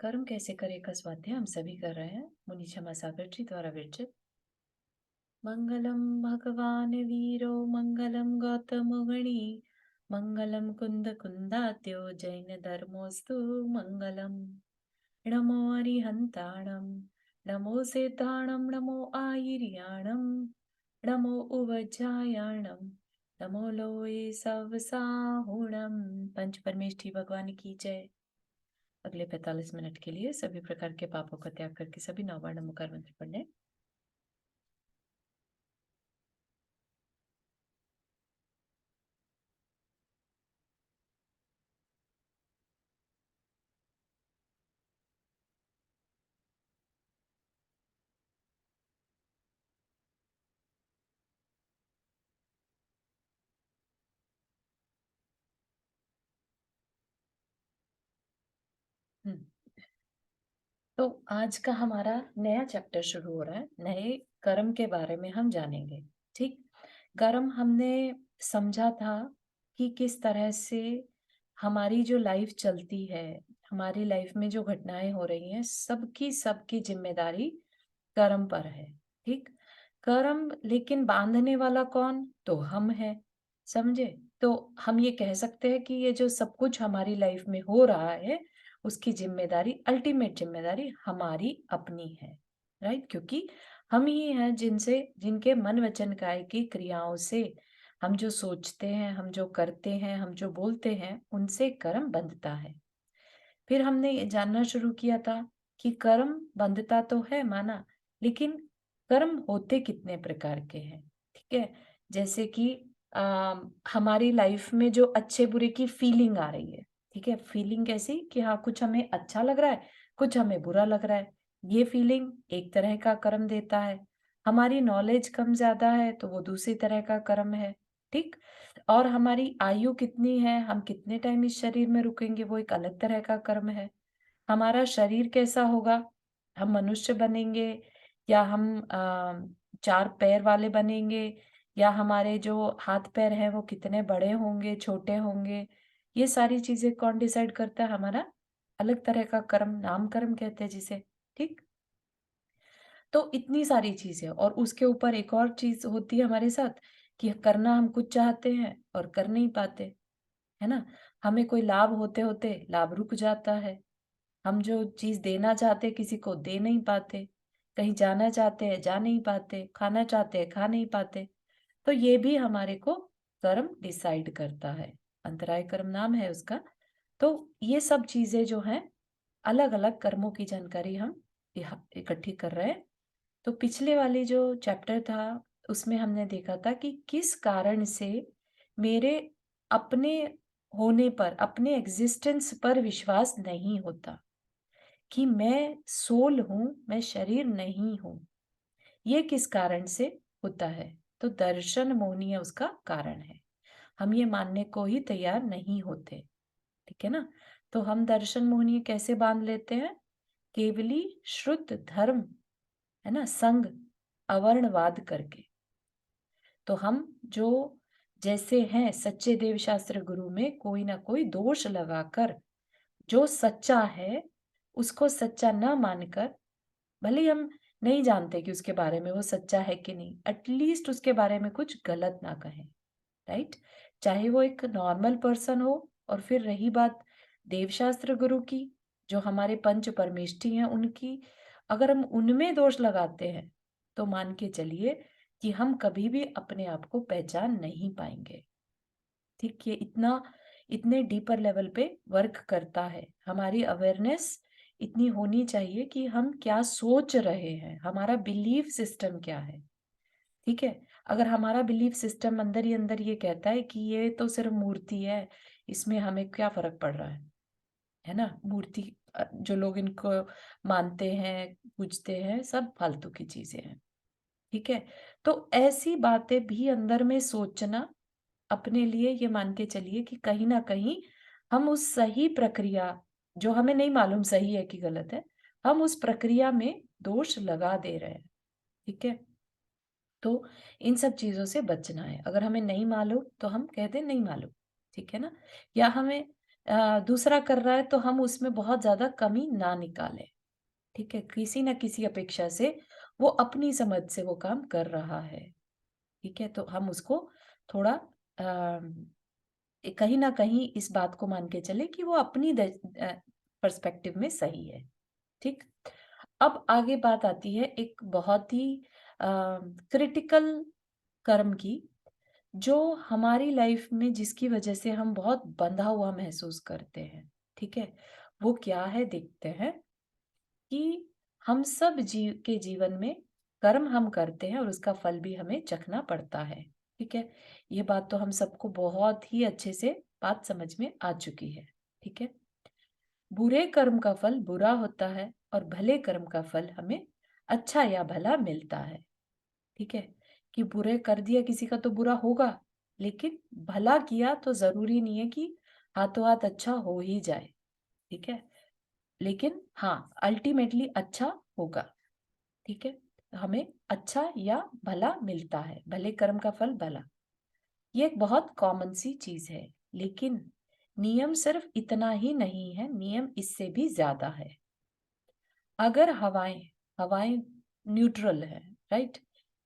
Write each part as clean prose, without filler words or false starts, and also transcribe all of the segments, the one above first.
कर्म कैसे करे का स्वाध्याय हम सभी कर रहे हैं। मुनि क्षमा सागर जी द्वारा विरचित। मंगलम भगवान वीरो मंगलम गौतम गणी मंगलम कुंद कुंदात्यो जैन धर्मोस्तु मंगलम। नमो अरिहंताणम नमो सेताणम नमो आयिर्याणम नमो उवज्जायाणम नमो लोए सवसाहुणम। पंच परमेष्ठी भगवान की जय। अगले 45 मिनट के लिए सभी प्रकार के पापों का त्याग करके सभी नववर्ण मुखार मंत्र पढ़ने। हम्म। तो आज का हमारा नया चैप्टर शुरू हो रहा है। नए कर्म के बारे में हम जानेंगे। ठीक। कर्म हमने समझा था कि किस तरह से हमारी जो लाइफ चलती है, हमारी लाइफ में जो घटनाएं हो रही हैं, सबकी सबकी जिम्मेदारी कर्म पर है। ठीक। कर्म लेकिन बांधने वाला कौन? तो हम हैं। समझे? तो हम ये कह सकते हैं कि ये जो सब कुछ हमारी लाइफ में हो रहा है, उसकी जिम्मेदारी, अल्टीमेट जिम्मेदारी हमारी अपनी है। राइट? क्योंकि हम ही हैं जिनके मन वचन काया की क्रियाओं से हम जो सोचते हैं, हम जो करते हैं, हम जो बोलते हैं, उनसे कर्म बंधता है। फिर हमने ये जानना शुरू किया था कि कर्म बंधता तो है, माना, लेकिन कर्म होते कितने प्रकार के हैं। ठीक है। जैसे कि हमारी लाइफ में जो अच्छे बुरे की फीलिंग आ रही है। ठीक है। फीलिंग कैसी कि हाँ, कुछ हमें अच्छा लग रहा है, कुछ हमें बुरा लग रहा है। ये फीलिंग एक तरह का कर्म देता है। हमारी नॉलेज कम ज्यादा है तो वो दूसरी तरह का कर्म है। ठीक। और हमारी आयु कितनी है, हम कितने टाइम इस शरीर में रुकेंगे, वो एक अलग तरह का कर्म है। हमारा शरीर कैसा होगा, हम मनुष्य बनेंगे या हम चार पैर वाले बनेंगे, या हमारे जो हाथ पैर हैं वो कितने बड़े होंगे, छोटे होंगे, ये सारी चीजें कौन डिसाइड करता है? हमारा अलग तरह का कर्म, नाम कर्म कहते हैं जिसे। ठीक। तो इतनी सारी चीजें, और उसके ऊपर एक और चीज होती है हमारे साथ कि करना हम कुछ चाहते हैं और कर नहीं पाते, है ना। हमें कोई लाभ होते होते लाभ रुक जाता है। हम जो चीज देना चाहते किसी को दे नहीं पाते। कहीं जाना चाहते हैं जा नहीं पाते, खाना चाहते हैं खा नहीं पाते। तो ये भी हमारे को कर्म डिसाइड करता है। अंतराय कर्म नाम है उसका। तो ये सब चीजें जो हैं, अलग अलग कर्मों की जानकारी हम इकट्ठी कर रहे हैं। तो पिछले वाली जो चैप्टर था उसमें हमने देखा था कि किस कारण से मेरे अपने होने पर, अपने एग्जिस्टेंस पर विश्वास नहीं होता, कि मैं सोल हूं, मैं शरीर नहीं हूं। ये किस कारण से होता है? तो दर्शन मोहनीय उसका कारण है। हम ये मानने को ही तैयार नहीं होते। ठीक है ना। तो हम दर्शन मोहनीय कैसे बांध लेते हैं? केवली शुद्ध धर्म, है ना, संग अवर्णवाद करके। तो हम जो जैसे हैं सच्चे देव शास्त्र गुरु में कोई ना कोई दोष लगाकर, जो सच्चा है उसको सच्चा न मानकर, भले ही हम नहीं जानते कि उसके बारे में वो सच्चा है कि नहीं, एटलीस्ट उसके बारे में कुछ गलत ना कहें। राइट? चाहे वो एक नॉर्मल पर्सन हो। और फिर रही बात देवशास्त्र गुरु की, जो हमारे पंच परमेष्ठी हैं उनकी, अगर हम उनमें दोष लगाते हैं तो मान के चलिए कि हम कभी भी अपने आप को पहचान नहीं पाएंगे। ठीक। ये इतना, इतने डीपर लेवल पे वर्क करता है। हमारी अवेयरनेस इतनी होनी चाहिए कि हम क्या सोच रहे हैं, हमारा बिलीफ सिस्टम क्या है। ठीक है। अगर हमारा बिलीफ सिस्टम अंदर ही अंदर ये कहता है कि ये तो सिर्फ मूर्ति है, इसमें हमें क्या फर्क पड़ रहा है ना, मूर्ति, जो लोग इनको मानते हैं, पूजते हैं, सब फालतू की चीजें हैं। ठीक है। तो ऐसी बातें भी अंदर में सोचना, अपने लिए ये मान के चलिए कि कहीं ना कहीं हम उस सही प्रक्रिया, जो हमें नहीं मालूम सही है कि गलत है, हम उस प्रक्रिया में दोष लगा दे रहे हैं। ठीक है। तो इन सब चीजों से बचना है। अगर हमें नहीं मालूम तो हम कहते नहीं मालूम। ठीक है ना। या हमें दूसरा कर रहा है तो हम उसमें बहुत ज़्यादा कमी ना निकालें, ठीक है? किसी न किसी अपेक्षा से वो अपनी समझ से वो काम कर रहा है, ठीक है? तो हम उसको थोड़ा कहीं न कहीं इस बात को मान के चलें कि वो अपनी पर्सपेक्टिव में सही है, ठीक? अब आगे बात आती है एक बहुत ही क्रिटिकल कर्म की, जो हमारी लाइफ में जिसकी वजह से हम बहुत बंधा हुआ महसूस करते हैं, ठीक है? वो क्या है देखते हैं कि हम सब के जीवन में कर्म हम करते हैं और उसका फल भी हमें चखना पड़ता है, ठीक है? ये बात तो हम सबको बहुत ही अच्छे से बात समझ में आ चुकी है, ठीक है? बुरे कर्म का फल बुरा होता है और भले कर्म का फल हमें अच्छा या भला मिलता है, ठीक है? कि बुरे कर दिया किसी का तो बुरा होगा, लेकिन भला किया तो ज़रूरी नहीं है कि हाथों हाथ अच्छा हो ही जाए, ठीक है? लेकिन हाँ, अल्टीमेटली अच्छा होगा, ठीक है? हमें अच्छा या भला मिलता है, भले कर्म का फल भला। ये एक बहुत कॉमन सी चीज़ है, लेकिन नियम सिर्फ इतना ही नहीं है, नियम इससे भी ज़्यादा है। अगर हवाएँ हवाएँ न्यूट्रल हैं, राइट?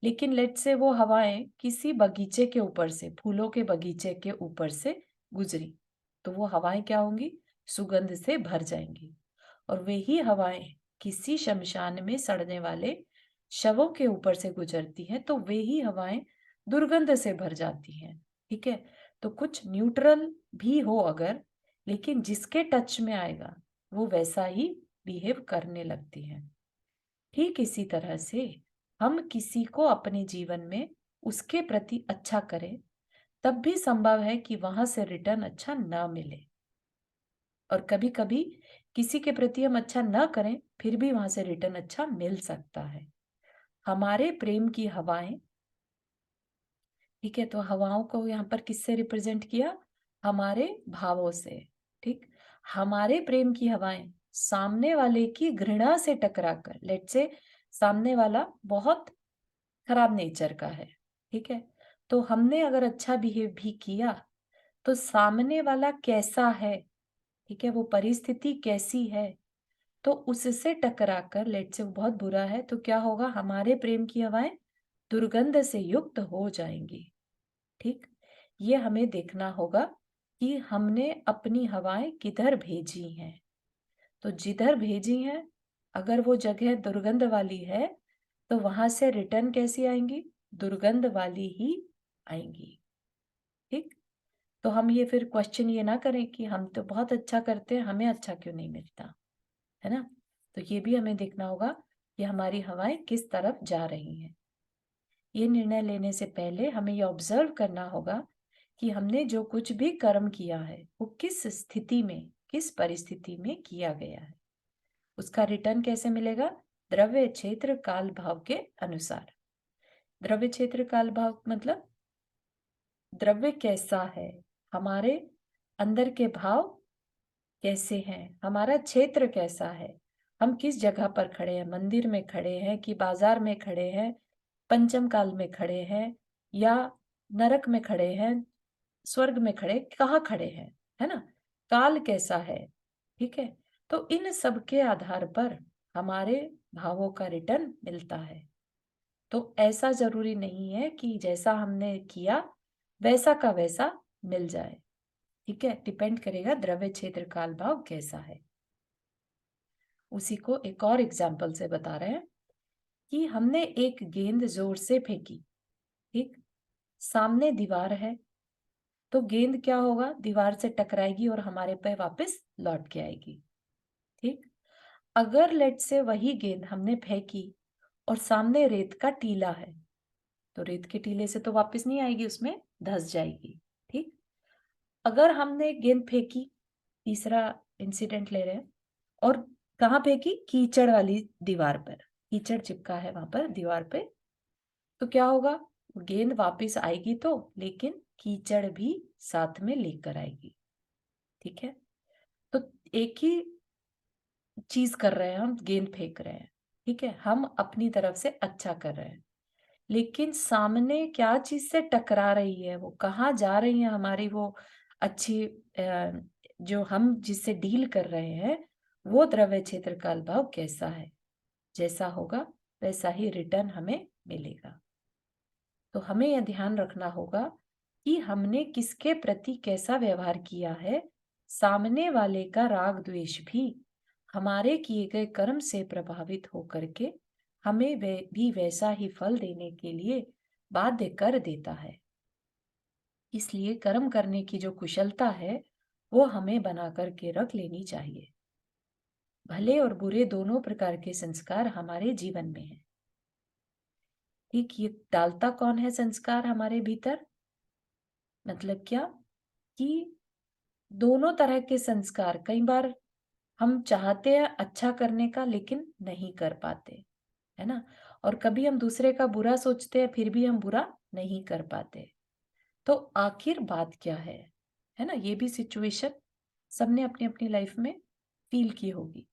लेकिन लेट्स से वो हवाएँ किसी बगीचे के ऊपर से, फूलों के बगीचे के ऊपर से गुज़री, तो वो हवाएँ क्या होंगी? सुगंध से भर जाएँगी। और वही हवाएँ किसी शमशान में सड़ने वाले शवों के ऊपर से गुज़रती हैं, तो वही हवाएँ दुर्गंध से भर जाती हैं, ठीक है? तो कुछ न्यूट्रल भी हो अगर, लेकिन जिसके टच में आएगा, वो वैसा ही बिहेव करने लगती हैं। ठीक इसी तरह से हम किसी को अपने जीवन में उसके प्रति अच्छा करें, तब भी संभव है कि वहाँ से रिटर्न अच्छा ना मिले। और कभी-कभी किसी के प्रति हम अच्छा ना करें, फिर भी वहाँ से रिटर्न अच्छा मिल सकता है। हमारे प्रेम की हवाएँ, ठीक है? तो हवाओं को यहाँ पर किससे रिप्रेज़ेंट किया? हमारे भावों से, ठीक? हमारे प्रेम की हवाएँ सामने वाले की घृणा से टकरा कर, लेट्स से सामने वाला बहुत खराब नेचर का है, ठीक है? तो हमने अगर अच्छा बिहेव भी किया, तो सामने वाला कैसा है, ठीक है? वो परिस्थिति कैसी है, तो उससे टकरा कर लेट्स से वो बहुत बुरा है, तो क्या होगा? हमारे प्रेम की हवाएँ दुर्गंध से युक्त हो जाएँगी। ठीक? ये हमें देखना होगा कि हमने अपनी हवाएँ किधर भेजी हैं। तो जिधर भेजी हैं, अगर वो जगह दुर्गंध वाली है, तो वहाँ से रिटर्न कैसी आएँगी? दुर्गंध वाली ही आएँगी। ठीक? तो हम ये फिर क्वेश्चन ये ना करें कि हम तो बहुत अच्छा करते हैं, हमें अच्छा क्यों नहीं मिलता? है ना? तो ये भी हमें देखना होगा कि हमारी हवाएँ किस तरफ जा रही हैं। ये निर्णय लेने से पहले हमें ये ऑब्जर्व करना होगा कि हमने जो कुछ भी कर्म किया है, वो किस स्थिति में, किस परिस्थिति में किया गया है। उसका रिटर्न कैसे मिलेगा? द्रव्य क्षेत्र काल भाव के अनुसार। द्रव्य क्षेत्र काल भाव मतलब द्रव्य कैसा है, हमारे अंदर के भाव कैसे हैं, हमारा क्षेत्र कैसा है, हम किस जगह पर खड़े हैं, मंदिर में खड़े हैं कि बाजार में खड़े हैं, पंचम काल में खड़े हैं या नरक में खड़े हैं, स्वर्ग में खड़े, कहाँ खड़े हैं, है ना? काल कैसा है, ठीक है? तो इन सब के आधार पर हमारे भावों का रिटर्न मिलता है। तो ऐसा ज़रूरी नहीं है कि जैसा हमने किया, वैसा का वैसा मिल जाए, ठीक है? डिपेंड करेगा द्रव्य क्षेत्र काल भाव कैसा है। उसी को एक और एग्ज़ाम्पल से बता रहे हैं कि हमने एक गेंद ज़ोर से फेंकी, ठीक? सामने दीवार है, तो गेंद क्या होगा? दीवार से टकराएगी और हमारे पे वापस लौट के आएगी, ठीक? अगर लेट्स से वही गेंद हमने फेंकी और सामने रेत का टीला है, तो रेत के टीले से तो वापस नहीं आएगी, उसमें धँस जाएगी, ठीक? अगर हमने गेंद फेंकी, तीसरा इंसिडेंट ले रहे हैं और कहाँ फेंकी? कीचड़ वाली दीवार पर, कीचड़ चिपका है वहाँ पर दीवार पे, तो क्या होगा? गेंद वापस आएगी तो, लेकिन कीचड़ भी साथ में लेकर आएगी, ठीक है? तो एक ही चीज़ कर रहे हैं हम, गेंद फेंक रहे हैं, ठीक है? हम अपनी तरफ से अच्छा कर रहे हैं, लेकिन सामने क्या चीज़ से टकरा रही है, वो कहाँ जा रही है हमारी वो अच्छी जो हम जिससे डील कर रहे हैं वो द्रव्य क्षेत्र काल भाव कैसा है, जैसा होगा वैसा ही रिटर्न हमें मिलेगा। तो हमें यह ध्यान रखना होगा कि हमने किसके प्रति कैसा व्यवहार किया है, सामने वाले का राग द्वेष भी हमारे किए गए कर्म से प्रभावित होकर के हमें भी वैसा ही फल देने के लिए बाध्य कर देता है। इसलिए कर्म करने की जो कुशलता है वो हमें बना करके रख लेनी चाहिए। भले और बुरे दोनों प्रकार के संस्कार हमारे जीवन में हैं। ठीक, ये डालता कौन है संस्कार हमारे भीतर? मतलब क्या कि दोनों तरह के संस्कार, कई बार हम चाहते हैं अच्छा करने का लेकिन नहीं कर पाते, है ना? और कभी हम दूसरे का बुरा सोचते हैं फिर भी हम बुरा नहीं कर पाते। तो आखिर बात क्या है ना? ये भी सिचुएशन सबने अपनी अपनी लाइफ में फील की होगी।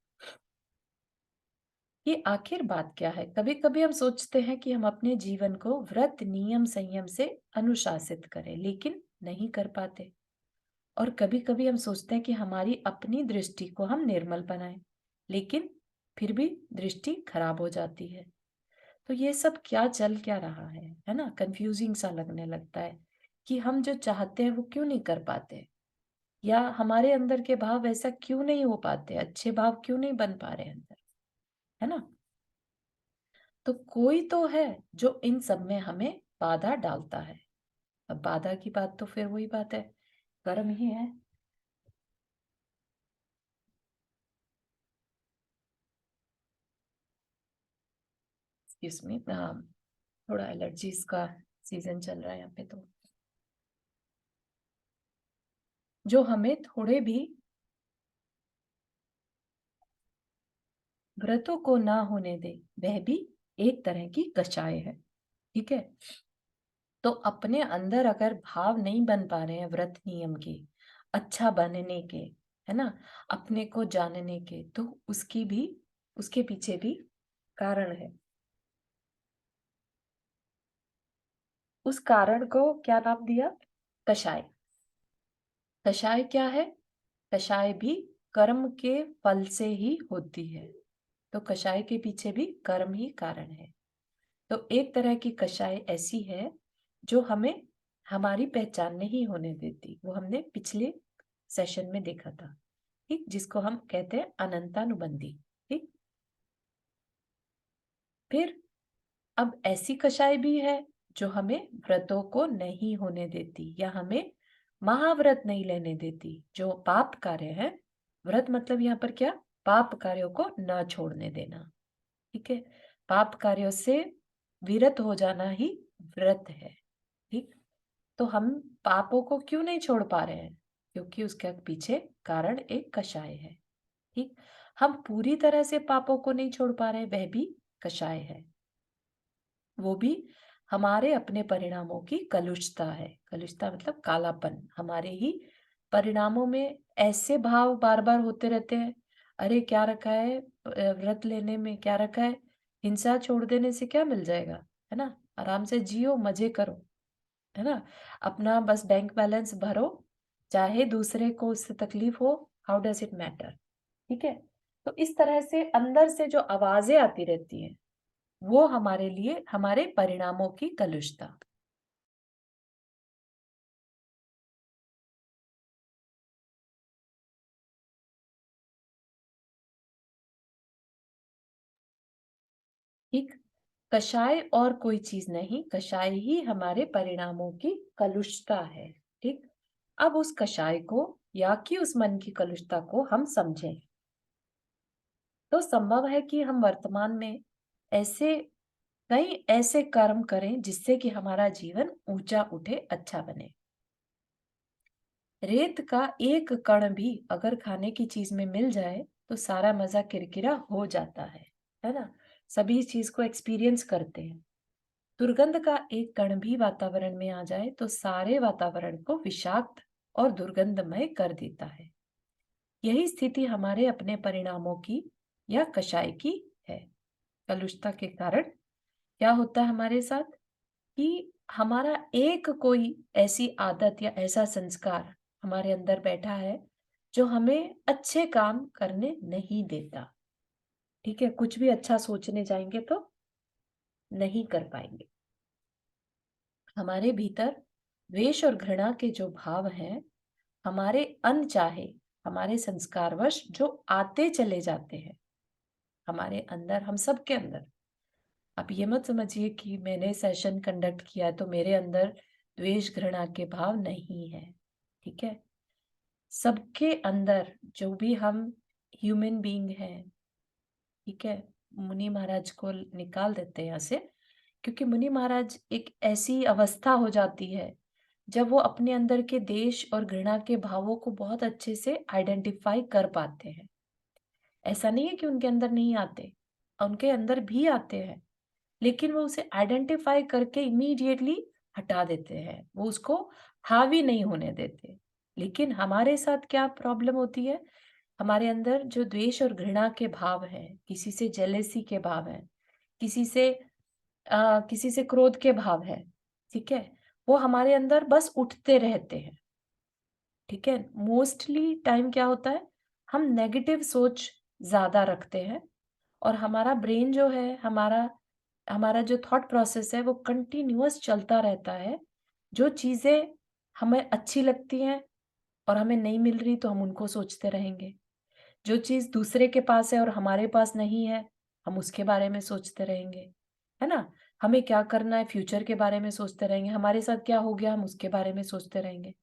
ये आखिर बात क्या है? कभी कभी हम सोचते हैं कि हम अपने जीवन को व्रत नियम संयम से अनुशासित करें लेकिन नहीं कर पाते। और कभी कभी हम सोचते हैं कि हमारी अपनी दृष्टि को हम निर्मल बनाएं लेकिन फिर भी दृष्टि खराब हो जाती है। तो ये सब क्या चल क्या रहा है ना? कंफ्यूजिंग सा लगने लगता है कि हम जो चाहते हैं वो क्यों नहीं कर पाते, या हमारे अंदर के भाव ऐसा क्यों नहीं हो पाते, अच्छे भाव क्यों नहीं बन पा रहे अंदर, है ना? तो कोई तो है जो इन सब में हमें बाधा डालता है। अब बाधा की बात तो फिर वही बात है, कर्म ही है। इसमें थोड़ा एलर्जीज का सीजन चल रहा है यहाँ पे, तो जो हमें थोड़े भी व्रतों को ना होने दे, वह भी एक तरह की कषाय है। ठीक है, तो अपने अंदर अगर भाव नहीं बन पा रहे हैं व्रत नियम के, अच्छा बनने के, है ना, अपने को जानने के, तो उसकी भी, उसके पीछे भी कारण है। उस कारण को क्या नाम दिया? कषाय। कषाय क्या है? कषाय भी कर्म के फल से ही होती है। तो कषाय के पीछे भी कर्म ही कारण है। तो एक तरह की कषाय ऐसी है जो हमें हमारी पहचान नहीं होने देती, वो हमने पिछले सेशन में देखा था। ठीक, जिसको हम कहते हैं अनंतानुबंधी। ठीक, फिर अब ऐसी कषाय भी है जो हमें व्रतों को नहीं होने देती या हमें महाव्रत नहीं लेने देती, जो पाप कार्य है। व्रत मतलब यहाँ पर क्या? पाप कार्यों को न छोड़ने देना। ठीक है, पाप कार्यों से विरत हो जाना ही व्रत है। ठीक, तो हम पापों को क्यों नहीं छोड़ पा रहे हैं? क्योंकि उसके पीछे कारण एक कषाय है। ठीक, हम पूरी तरह से पापों को नहीं छोड़ पा रहे, वह भी कषाय है। वो भी हमारे अपने परिणामों की कलुषता है। कलुषता मतलब कालापन। हमारे ही परिणामों में ऐसे भाव बार बार होते रहते हैं। अरे क्या रखा है व्रत लेने में, क्या रखा है? हिंसा छोड़ देने से क्या मिल जाएगा, है ना? आराम से जियो, मजे करो, है ना? अपना बस बैंक बैलेंस भरो, चाहे दूसरे को उससे तकलीफ हो, हाउ डज इट मैटर? ठीक है, तो इस तरह से अंदर से जो आवाजें आती रहती हैं वो हमारे लिए हमारे परिणामों की कलुषता। ठीक, कषाय और कोई चीज नहीं, कषाय ही हमारे परिणामों की कलुषता है। ठीक, अब उस कषाय को या कि उस मन की कलुषता को हम समझें तो संभव है कि हम वर्तमान में ऐसे कई ऐसे कर्म करें जिससे कि हमारा जीवन ऊंचा उठे, अच्छा बने। रेत का एक कण भी अगर खाने की चीज में मिल जाए तो सारा मजा किरकिरा हो जाता है ना? सभी इस चीज को एक्सपीरियंस करते हैं। दुर्गंध का एक कण भी वातावरण में आ जाए तो सारे वातावरण को विषाक्त और दुर्गंधमय कर देता है। यही स्थिति हमारे अपने परिणामों की या कषाय की है। कलुषता के कारण क्या होता है हमारे साथ कि हमारा एक कोई ऐसी आदत या ऐसा संस्कार हमारे अंदर बैठा है जो हमें अच्छे काम करने नहीं देता। ठीक है, कुछ भी अच्छा सोचने जाएंगे तो नहीं कर पाएंगे। हमारे भीतर द्वेष और घृणा के जो भाव हैं, हमारे अनचाहे, हमारे संस्कारवश जो आते चले जाते हैं हमारे अंदर, हम सबके अंदर। आप ये मत समझिए कि मैंने सेशन कंडक्ट किया तो मेरे अंदर द्वेष घृणा के भाव नहीं है। ठीक है, सबके अंदर जो भी हम ह्यूमन बीइंग हैं, ठीक है, मुनि महाराज को निकाल देते हैं यहाँ से, क्योंकि मुनि महाराज एक ऐसी अवस्था हो जाती है जब वो अपने अंदर के देश और घृणा के भावों को बहुत अच्छे से आइडेंटिफाई कर पाते हैं। ऐसा नहीं है कि उनके अंदर नहीं आते, उनके अंदर भी आते हैं, लेकिन वो उसे आइडेंटिफाई करके इमीडिएटली हटा देते हैं, वो उसको हावी नहीं होने देते। लेकिन हमारे साथ क्या प्रॉब्लम होती है, हमारे अंदर जो द्वेष और घृणा के भाव हैं, किसी से जेलेसी के भाव हैं, किसी से किसी से क्रोध के भाव है, ठीक है, वो हमारे अंदर बस उठते रहते हैं। ठीक है, मोस्टली टाइम क्या होता है, हम नेगेटिव सोच ज्यादा रखते हैं, और हमारा ब्रेन जो है, हमारा हमारा जो थॉट प्रोसेस है वो कंटिन्यूअस चलता रहता है। जो चीजें हमें अच्छी लगती हैं और हमें नहीं मिल रही तो हम उनको सोचते रहेंगे। जो चीज दूसरे के पास है और हमारे पास नहीं है, हम उसके बारे में सोचते रहेंगे, है ना। हमें क्या करना है, फ्यूचर के बारे में सोचते रहेंगे, हमारे साथ क्या हो गया हम उसके बारे में सोचते रहेंगे।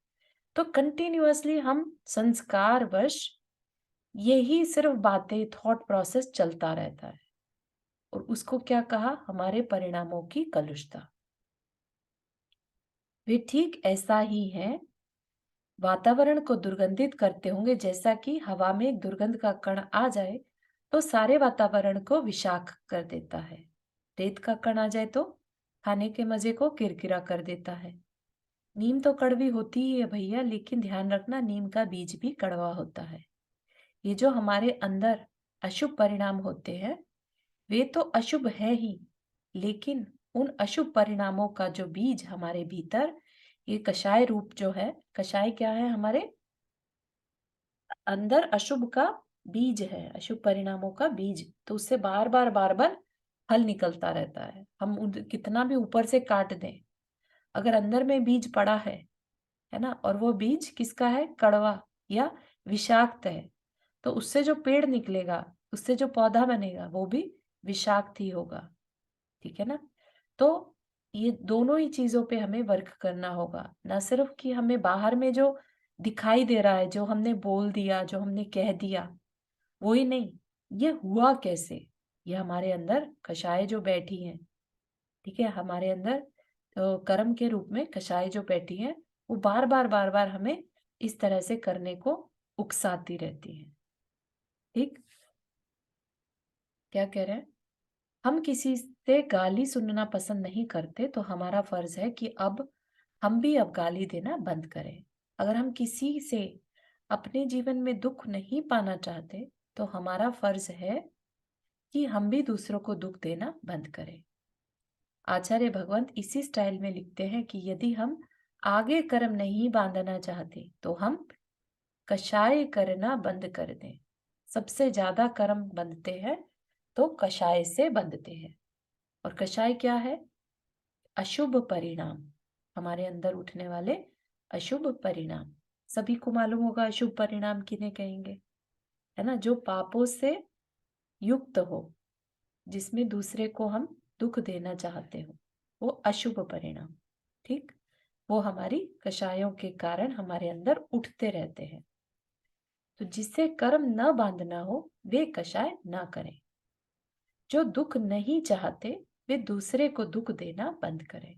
तो कंटिन्यूअसली हम संस्कारवश यही सिर्फ बातें, थॉट प्रोसेस चलता रहता है, और उसको क्या कहा, हमारे परिणामों की कलुषता। वे ठीक ऐसा ही है, वातावरण को दुर्गंधित करते होंगे, जैसा कि हवा में एक दुर्गंध का कण आ जाए तो सारे वातावरण को विषाक्त कर देता है। रेत का कण आ जाए तो खाने के मजे को किरकिरा कर देता है। नीम तो कड़वी होती ही है भैया, लेकिन ध्यान रखना, नीम का बीज भी कड़वा होता है। ये जो हमारे अंदर अशुभ परिणाम होते हैं, वे तो अशुभ है ही, लेकिन उन अशुभ परिणामों का जो बीज हमारे भीतर, ये कषाय रूप जो है, कषाय क्या है, हमारे अंदर अशुभ का बीज है, अशुभ परिणामों का बीज, तो उससे बार बार फल निकलता रहता है। हम कितना भी ऊपर से काट दें, अगर अंदर में बीज पड़ा है ना, और वो बीज किसका है, कड़वा या विषाक्त है, तो उससे जो पेड़ निकलेगा, उससे जो पौधा बनेगा, वो भी विषाक्त ही होगा। ठीक है ना। तो ये दोनों ही चीजों पे हमें वर्क करना होगा, ना सिर्फ कि हमें बाहर में जो दिखाई दे रहा है, जो हमने बोल दिया, जो हमने कह दिया, वो ही नहीं, ये हुआ कैसे, ये हमारे अंदर कषाय जो बैठी है, ठीक है, हमारे अंदर तो कर्म के रूप में कषाय जो बैठी है, वो बार बार हमें इस तरह से करने को उकसाती रहती है। ठीक, क्या कह रहे हैं, हम किसी से गाली सुनना पसंद नहीं करते, तो हमारा फर्ज है कि अब हम भी अब गाली देना बंद करें। अगर हम किसी से अपने जीवन में दुख नहीं पाना चाहते, तो हमारा फर्ज है कि हम भी दूसरों को दुख देना बंद करें। आचार्य भगवंत इसी स्टाइल में लिखते हैं कि यदि हम आगे कर्म नहीं बांधना चाहते, तो हम कषाय करना बंद कर दें। सबसे ज्यादा कर्म बंधते हैं तो कषाय से बंधते हैं। और कषाय क्या है, अशुभ परिणाम, हमारे अंदर उठने वाले अशुभ परिणाम। सभी को मालूम होगा अशुभ परिणाम किन्हें कहेंगे, है ना, जो पापों से युक्त हो, जिसमें दूसरे को हम दुख देना चाहते हो, वो अशुभ परिणाम। ठीक, वो हमारी कषायों के कारण हमारे अंदर उठते रहते हैं। तो जिससे कर्म न बांधना हो, वे कषाय ना करें। जो दुख नहीं चाहते, वे दूसरे को दुख देना बंद करें।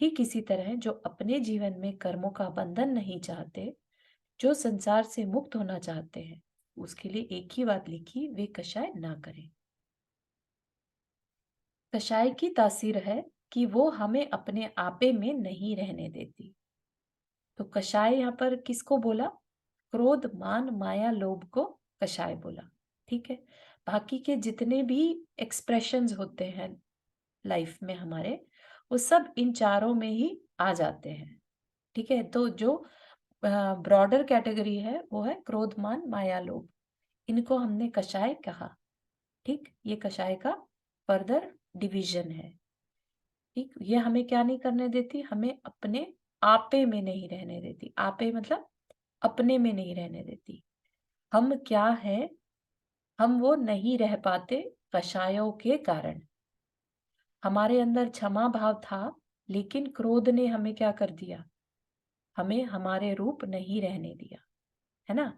ठीक इसी तरह जो अपने जीवन में कर्मों का बंधन नहीं चाहते, जो संसार से मुक्त होना चाहते हैं, उसके लिए एक ही बात लिखी, वे कषाय ना करें। कषाय की तासीर है कि वो हमें अपने आपे में नहीं रहने देती। तो कषाय यहाँ पर किसको बोला, क्रोध मान माया लोभ को कषाय बोला। ठीक है, बाकी के जितने भी एक्सप्रेशंस होते हैं लाइफ में हमारे, वो सब इन चारों में ही आ जाते हैं। ठीक है, तो जो ब्रॉडर कैटेगरी है, वो है क्रोध, मान, माया, लोभ। इनको हमने कषाय कहा। ठीक, ये कषाय का फर्दर डिवीजन है। ठीक, ये हमें क्या नहीं करने देती, हमें अपने आपे में नहीं रहने देती। आपे मतलब अपने में नहीं रहने देती। हम क्या है, हम वो नहीं रह पाते कषायों के कारण। हमारे अंदर क्षमा भाव था, लेकिन क्रोध ने हमें क्या कर दिया, हमें हमारे रूप नहीं रहने दिया, है ना।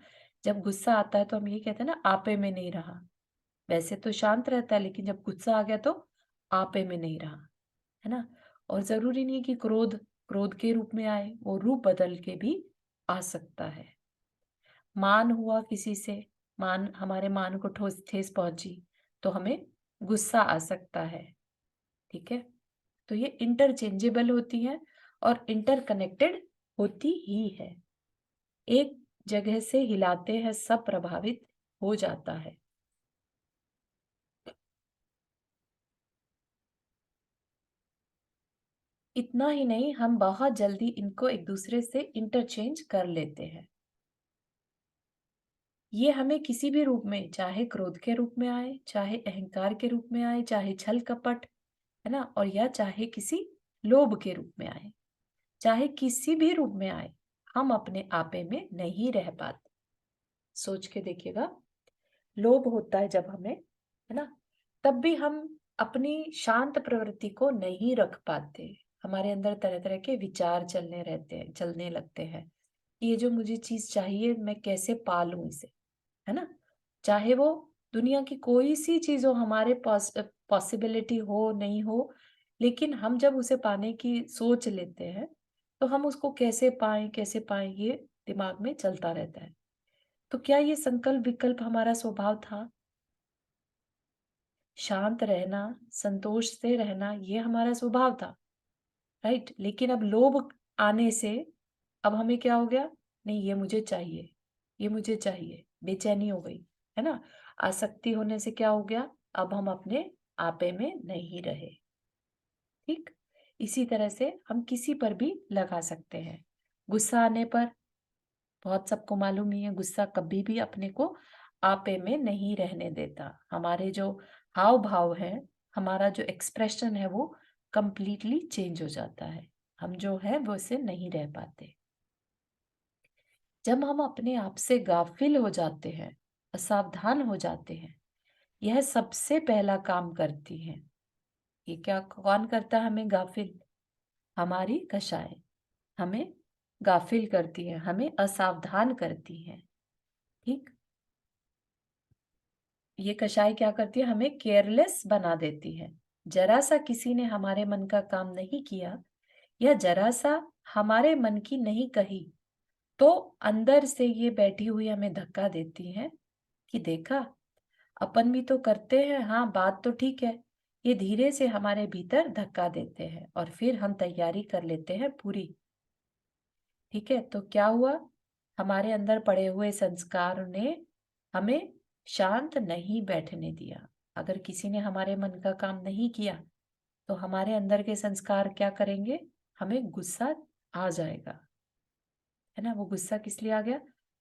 जब गुस्सा आता है तो हम ये कहते हैं ना, आपे में नहीं रहा। वैसे तो शांत रहता है, लेकिन जब गुस्सा आ गया तो आपे में नहीं रहा, है ना। और जरूरी नहीं कि क्रोध क्रोध के रूप में आए, वो रूप बदल के भी आ सकता है। मान हुआ किसी से, मान, हमारे मान को ठोस ठेस पहुंची, तो हमें गुस्सा आ सकता है। ठीक है, तो ये इंटरचेंजेबल होती है और इंटरकनेक्टेड होती ही है। एक जगह से हिलाते हैं सब प्रभावित हो जाता है। इतना ही नहीं, हम बहुत जल्दी इनको एक दूसरे से इंटरचेंज कर लेते हैं। ये हमें किसी भी रूप में, चाहे क्रोध के रूप में आए, चाहे अहंकार के रूप में आए, चाहे छल कपट, है ना, और या चाहे किसी लोभ के रूप में आए, चाहे किसी भी रूप में आए, हम अपने आपे में नहीं रह पाते। सोच के देखिएगा, लोभ होता है जब हमें, है ना, तब भी हम अपनी शांत प्रवृत्ति को नहीं रख पाते। हमारे अंदर तरह तरह के विचार चलने लगते हैं। ये जो मुझे चीज चाहिए, मैं कैसे पालूं इसे, है ना। चाहे वो दुनिया की कोई सी चीज हो, हमारे पास पॉसिबिलिटी हो नहीं हो, लेकिन हम जब उसे पाने की सोच लेते हैं, तो हम उसको कैसे पाएं, ये दिमाग में चलता रहता है। तो क्या ये संकल्प विकल्प हमारा स्वभाव था? शांत रहना, संतोष से रहना, ये हमारा स्वभाव था, राइट। लेकिन अब लोभ आने से अब हमें क्या हो गया, नहीं ये मुझे चाहिए, ये मुझे चाहिए, बेचैनी हो गई, है ना। आसक्ति होने से क्या हो गया, अब हम अपने आपे में नहीं रहे। ठीक, इसी तरह से हम किसी पर भी लगा सकते हैं। गुस्सा आने पर, बहुत सबको मालूम ही है, गुस्सा कभी भी अपने को आपे में नहीं रहने देता। हमारे जो हाव भाव है, हमारा जो एक्सप्रेशन है, वो कंप्लीटली चेंज हो जाता है। हम जो है वो से नहीं रह पाते। जब हम अपने आप से गाफिल हो जाते हैं, असावधान हो जाते हैं, यह सबसे पहला काम करती है। ये क्या कौन करता है हमें गाफिल? हमारी कषाय हमें गाफिल करती है, हमें असावधान करती है। ठीक, ये कषाय क्या करती है, हमें केयरलेस बना देती है। जरा सा किसी ने हमारे मन का काम नहीं किया, या जरा सा हमारे मन की नहीं कही, तो अंदर से ये बैठी हुई हमें धक्का देती है कि देखा, अपन भी तो करते हैं, हाँ बात तो ठीक है। ये धीरे से हमारे भीतर धक्का देते हैं और फिर हम तैयारी कर लेते हैं पूरी। ठीक है, तो क्या हुआ, हमारे अंदर पड़े हुए संस्कार ने हमें शांत नहीं बैठने दिया। अगर किसी ने हमारे मन का काम नहीं किया, तो हमारे अंदर के संस्कार क्या करेंगे, हमें गुस्सा आ जाएगा, है ना। वो गुस्सा किस लिए आ गया,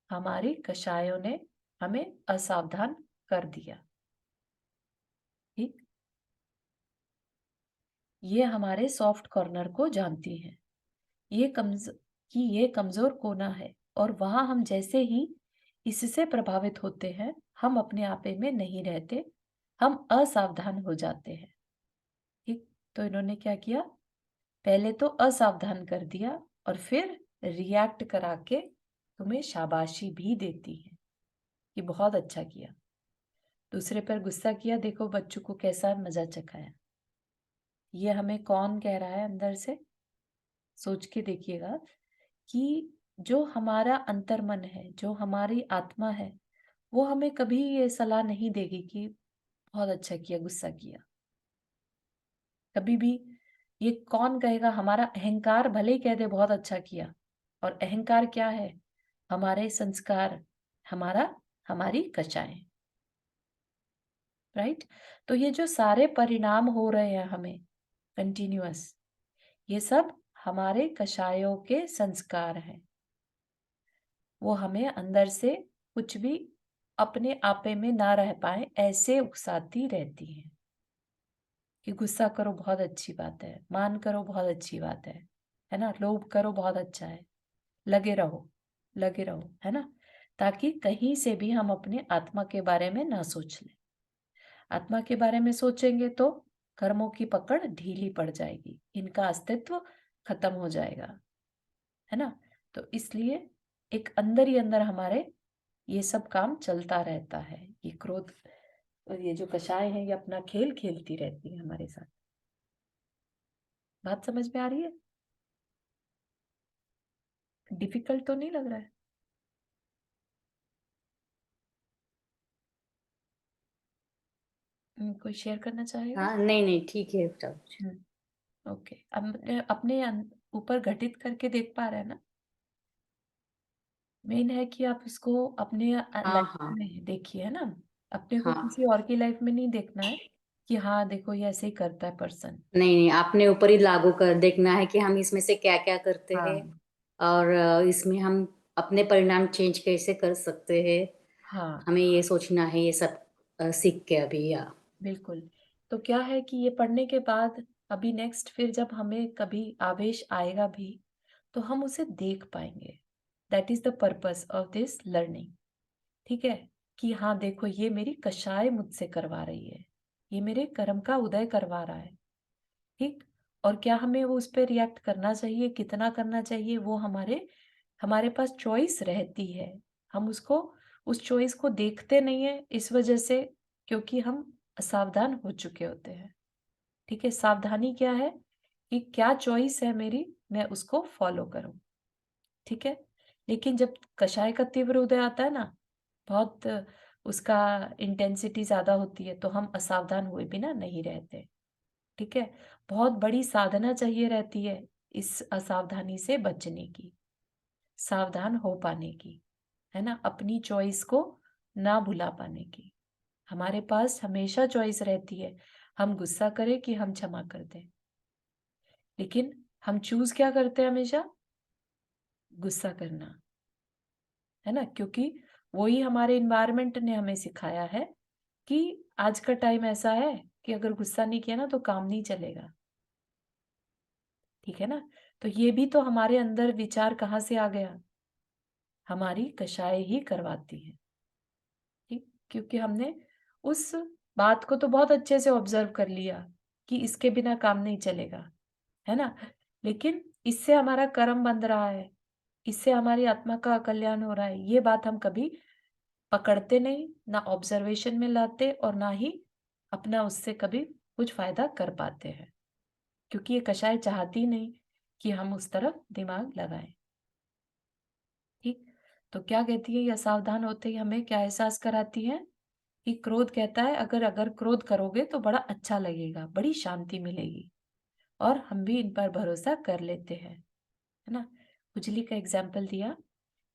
हमारी कषायों ने हमें असावधान कर दिया। ठीक, ये हमारे सॉफ्ट कॉर्नर को जानती हैं, ये कमज कि ये कमजोर कोना है, और वहां हम जैसे ही इससे प्रभावित होते हैं, हम अपने आपे में नहीं रहते, हम असावधान हो जाते हैं। ठीक, तो इन्होंने क्या किया, पहले तो असावधान कर दिया और फिर रिएक्ट करा के तुम्हें शाबाशी भी देती है कि बहुत अच्छा किया। दूसरे पर गुस्सा किया, देखो बच्चों को कैसा मजा चखाया। ये हमें कौन कह रहा है अंदर से? सोच के देखिएगा कि जो हमारा अंतर्मन है, जो हमारी आत्मा है, वो हमें कभी ये सलाह नहीं देगी कि बहुत अच्छा किया, गुस्सा किया। कभी भी ये कौन कहेगा? हमारा अहंकार भले ही कह दे बहुत अच्छा किया। और अहंकार क्या है? हमारे संस्कार, हमारा हमारी कषाय, राइट। तो ये जो सारे परिणाम हो रहे हैं हमें कंटिन्यूअस, ये सब हमारे कषायों के संस्कार हैं। वो हमें अंदर से कुछ भी अपने आपे में ना रह पाए ऐसे उकसाती रहती हैं कि गुस्सा करो बहुत अच्छी बात है, मान करो बहुत अच्छी बात है ना? लोभ करो बहुत अच्छा है, लगे रहो, है ना? ताकि कहीं से भी हम अपने आत्मा के बारे में ना सोच लें। आत्मा के बारे में सोचेंगे तो कर्मों की पकड़ ढीली पड़ जाएगी, इनका अस्तित्व खत्म हो जाएगा, है ना? तो इसलिए एक अंदर ही अंदर हमारे ये सब काम चलता रहता है। ये क्रोध और ये जो कषाय है ये अपना खेल खेलती रहती है हमारे साथ। बात समझ में आ रही है? डिफिकल्ट तो नहीं लग रहा है? कोई शेयर करना चाहेगा? हाँ, नहीं, नहीं, ठीक है सब कुछ। ओके। अपने अपने ऊपर घटित करके देख पा रहे हैं ना? मेन है कि आप इसको अपने हाँ, लाइफ हाँ, में देखिए, है ना? अपने को हाँ। किसी और की लाइफ में नहीं देखना है कि हाँ देखो ये ऐसे ही करता है पर्सन। नहीं, नहीं, अपने ऊपर ही लागू कर देखना है कि हम इसमें से क्या-क्या करते हैं हाँ, और इसमें हम अपने परिणाम चेंज कैसे कर सकते हैं। हाँ, हमें ये सोचना है ये सब सीख के अभी या बिल्कुल। तो क्या है कि ये पढ़ने के बाद अभी नेक्स्ट फिर जब हमें कभी आवेश आएगा भी, तो हम उसे देख पाएँगे। That is the purpose of this learning. ठीक है? कि हाँ, देखो ये मेरी कषाय मुझसे करवा रही है। ये मेरे कर्म का उदय करवा रहा है। ठीक? और क्या हमें वो उस पे रिएक्ट करना चाहिए, कितना करना चाहिए वो हमारे हमारे पास चॉइस रहती है। हम उसको उस चॉइस को देखते नहीं हैं इस वजह से क्योंकि हम असावधान हो चुके होते हैं। ठीक है? सावधानी क्या है कि क्या चॉइस है मेरी, मैं उसको फॉलो करूँ। ठीक है? लेकिन जब कषाय का तीव्र उदय आता है ना, बहुत उसका इंटेंसिटी ज़्यादा होती है, तो हम असावधान हुए बिना नहीं रहते। ठीक है? बहुत बड़ी साधना चाहिए रहती है इस असावधानी से बचने की, सावधान हो पाने की, है ना? अपनी चॉइस को ना भुला पाने की। हमारे पास हमेशा चॉइस रहती है, हम गुस्सा करें कि हम क्षमा कर दें। लेकिन हम चूज़ क्या करते हैं हमेशा? गुस्सा करना, है ना? क्योंकि वही हमारे एनवायरनमेंट ने हमें सिखाया है कि आज का टाइम ऐसा है कि अगर गुस्सा नहीं किया ना तो काम नहीं चलेगा। ठीक है ना? तो ये भी तो हमारे अंदर विचार कहाँ से आ गया? हमारी कषाय ही करवाती है, ठीक? क्योंकि हमने उस बात को तो बहुत अच्छे से ऑब्ज़र्व कर लिया कि इसके बिना काम नहीं चलेगा, है ना? लेकिन इससे हमारा कर्म बंध रहा है, इससे हमारी आत्मा का कल्याण हो रहा है, ये बात हम कभी पकड़ते नहीं, ना ऑब्ज़र्वेशन में लाते और ना ही अपना उससे कभी कुछ फ़ायदा कर पाते हैं। क्योंकि ये कषाय चाहती नहीं कि हम उस तरफ दिमाग लगाएँ। ठीक? तो क्या कहती है ये असावधान होते ही हमें क्या एहसास कराती है? कि क्रोध कहता है अगर अगर क्रोध करोगे तो बड़ा अच्छा लगेगा, बड़ी शांति मिलेगी और हम भी इन पर भरोसा कर लेते हैं, है ना? खुजली का एग्ज़ाम्पल दिया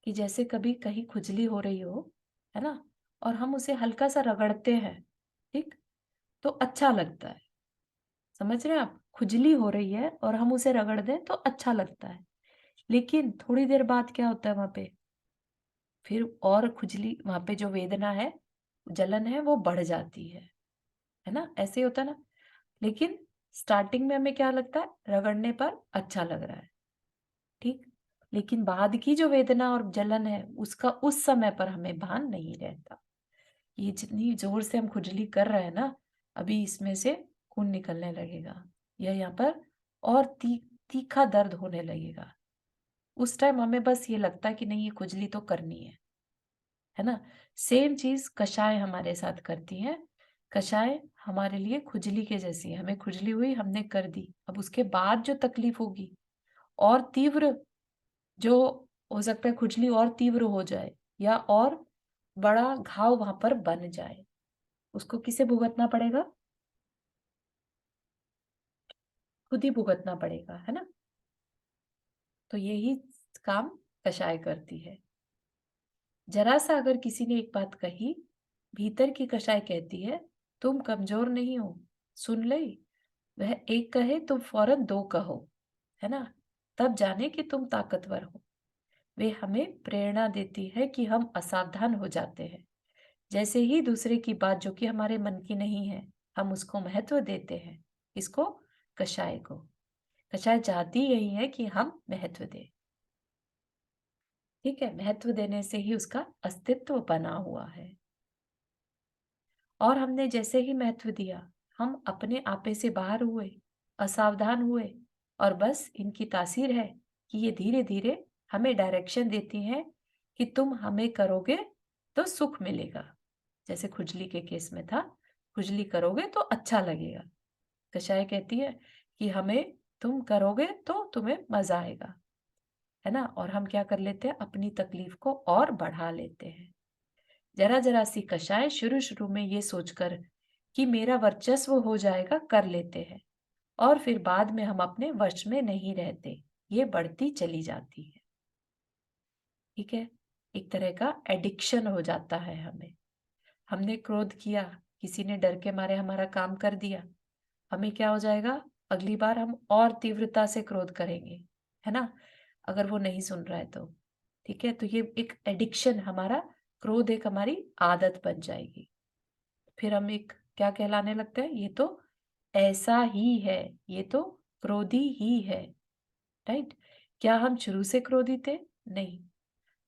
कि जैसे कभी कहीं खुजली हो रही हो, है ना? और हम उसे हल्का-सा रगड़ते हैं, ठीक? तो अच्छा लगता है। समझ रहे हैं आप? खुजली हो रही है और हम उसे रगड़ दें तो अच्छा लगता है। लेकिन थोड़ी देर बाद क्या होता है वहाँ पे? फिर और खुजली वहाँ पे जो वेदना है, जलन है वो बढ़ जाती है ना? ऐसे ही होता है ना? लेकिन स्टार्टिंग में हमें क्या लगता है? रगड़ने पर अच्छा लग रहा है, ठीक? लेकिन बाद की जो वेदना और जलन है, उसका उस समय पर हमें भान नहीं रहता। ये जितनी ज़ोर से हम खुजली कर रहे हैं ना, अभी इसमें से खून निकलने लगेगा या यहाँ पर और तीखा दर्द होने लगेगा। उस टाइम हमें बस ये लगता है कि नहीं ये खुजली तो करनी है ना? सेम चीज़ कषाय हमारे साथ करती है। कषाय हमारे लिए खुजली के जैसी है, हमें खुजली हुई हमने कर दी। अब उसके बाद जो तकलीफ होगी और तीव्र जो हो सकता है खुजली और तीव्र हो जाए या और बड़ा घाव वहाँ पर बन जाए। उसको किसे भुगतना पड़ेगा? खुद ही भुगतना पड़ेगा, है ना? तो यही काम कषाय करती है। ज़रा-सा अगर किसी ने एक बात कही, भीतर की कषाय कहती है, तुम कमज़ोर नहीं हो, सुन लई? वह एक कहे तुम फ़ौरन 2 कहो, है ना? तब जाने कि तुम ताकतवर हो। वे हमें प्रेरणा देती है कि हम असावधान हो जाते हैं। जैसे ही दूसरे की बात जो कि हमारे मन की नहीं है, हम उसको महत्व देते हैं। इसको? कषाय को। कषाय चाहती यही है कि हम महत्व दें। ठीक है? महत्व देने से ही उसका अस्तित्व बना हुआ है। और हमने जैसे ही महत्व दिया, हम अपने आपे से बाहर हुए, असावधान हुए, और बस इनकी तासीर है कि ये धीरे-धीरे हमें डायरेक्शन देती हैं कि तुम हमें करोगे तो सुख मिलेगा। जैसे खुजली के केस में था, खुजली करोगे तो अच्छा लगेगा। कषाय कहती है कि हमें तुम करोगे तो तुम्हें मज़ा आएगा, है ना? और हम क्या कर लेते हैं? अपनी तकलीफ को और बढ़ा लेते हैं। जरा-जरा सी कषाय शुरू-शुरू में ये सोचकर कि मेरा वर्चस्व हो जाएगा कर लेते हैं, और फिर बाद में हम अपने वश में नहीं रहते। ये बढ़ती चली जाती है। ठीक है? एक तरह का एडिक्शन हो जाता है हमें। हमने क्रोध किया, किसी ने डर के मारे हमारा काम कर दिया, हमें क्या हो जाएगा? अगली बार हम और तीव्रता से क्रोध करेंगे, है ना? अगर वो नहीं सुन रहा है तो। ठीक है? तो ये एक एडिक्शन, हमारा क्रोध एक हमारी आदत बन जाएगी। फिर हम एक क्या कहलाने लगते हैं? ये तो ऐसा ही है, ये तो क्रोधी ही है, राइट? क्या हम शुरू से क्रोधी थे? नहीं।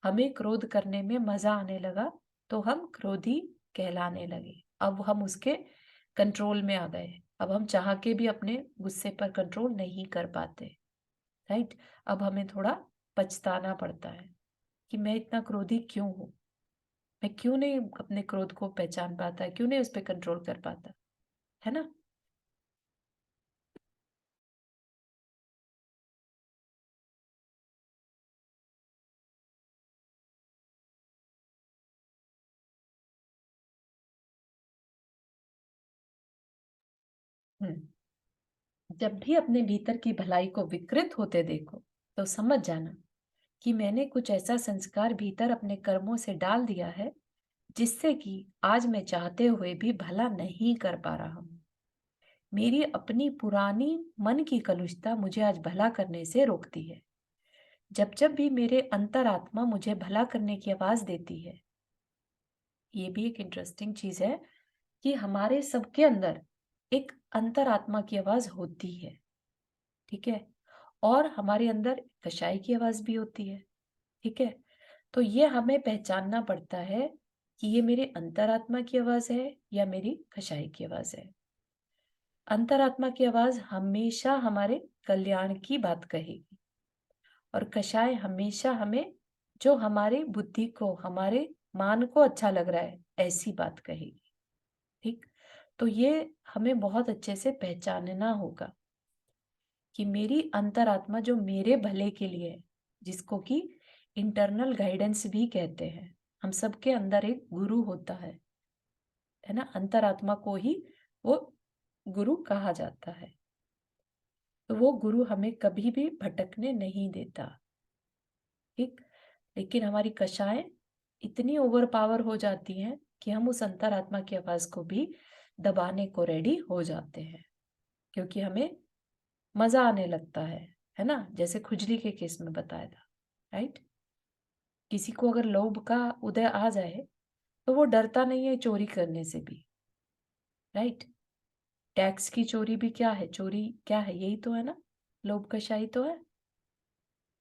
हमें क्रोध करने में मजा आने लगा, तो हम क्रोधी कहलाने लगे। अब हम उसके कंट्रोल में आ गए। अब हम चाह के भी अपने गुस्से पर कंट्रोल नहीं कर पाते, राइट? अब हमें थोड़ा पछताना पड़ता है कि मैं इतना क्रोधी क्यों हूँ? मैं क्यों नहीं अपने क्रोध को पहचान पाता? क्यों नहीं उस पे कंट्रोल कर पाता? है ना? हुँ। जब भी अपने भीतर की भलाई को विकृत होते देखो, तो समझ जाना कि मैंने कुछ ऐसा संस्कार भीतर अपने कर्मों से डाल दिया है, जिससे कि आज मैं चाहते हुए भी भला नहीं कर पा रहा हूँ। मेरी अपनी पुरानी मन की कलुषता मुझे आज भला करने से रोकती है। जब-जब भी मेरे अंतरात्मा मुझे भला करने की आवाज़ देती है, ये भी एक इंटरेस्टिंग चीज़ है कि हमारे सबके अंदर एक अंतरात्मा की आवाज़ होती है, ठीक है? और हमारे अंदर कषाय की आवाज़ भी होती है, ठीक है? तो ये हमें पहचानना पड़ता है कि ये मेरे अंतरात्मा की आवाज़ है या मेरी कषाय की आवाज़ है। अंतरात्मा की आवाज़ हमेशा हमारे कल्याण की बात कहेगी, और कषाय हमेशा हमें जो हमारी बुद्धि को, हमारे मान को अच्छा लग रहा है, ऐसी बात कहेगी, ठीक? तो ये हमें बहुत अच्छे से पहचानना होगा कि मेरी अंतरात्मा जो मेरे भले के लिए है, जिसको कि इंटरनल गाइडेंस भी कहते हैं। हम सबके अंदर एक गुरु होता है ना? अंतरात्मा को ही वो गुरु कहा जाता है। तो वो गुरु हमें कभी भी भटकने नहीं देता, ठीक? लेकिन हमारी कषाएँ इतनी ओवर पावर हो जाती हैं कि हम उस अंतरात्मा की आवाज़ को भी दबाने को रेडी हो जाते हैं, क्योंकि हमें मज़ा आने लगता है ना? जैसे खुजली के केस में बताया था, राइट? किसी को अगर लोभ का उदय आ जाए, तो वो डरता नहीं है चोरी करने से भी, राइट? टैक्स की चोरी भी क्या है? चोरी क्या है? यही तो है ना? लोभ कषाय तो है,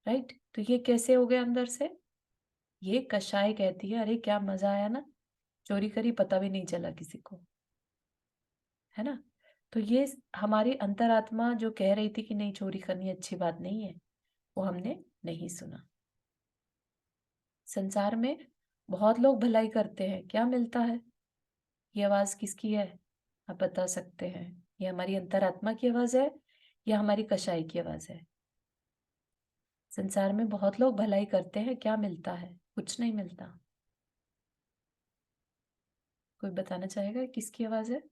राइट? तो ये कैसे हो गया अंदर से? ये कषाय कहती है, अरे क्या मज़ा आया ना? चोरी करी पता भी नहीं चला किसी को, है ना? तो ये हमारी अंतरात्मा जो कह रही थी कि नहीं चोरी करनी अच्छी बात नहीं है, वो हमने नहीं सुना। संसार में बहुत लोग भलाई करते हैं, क्या मिलता है? ये आवाज़ किसकी है? आप बता सकते हैं। ये हमारी अंतरात्मा की आवाज़ है या हमारी कषाय की आवाज़ है? संसार में बहुत लोग भलाई करते हैं, क्या मिलता है? कुछ नहीं मिलता। कोई बताना चाहेगा किसकी आवाज़ है?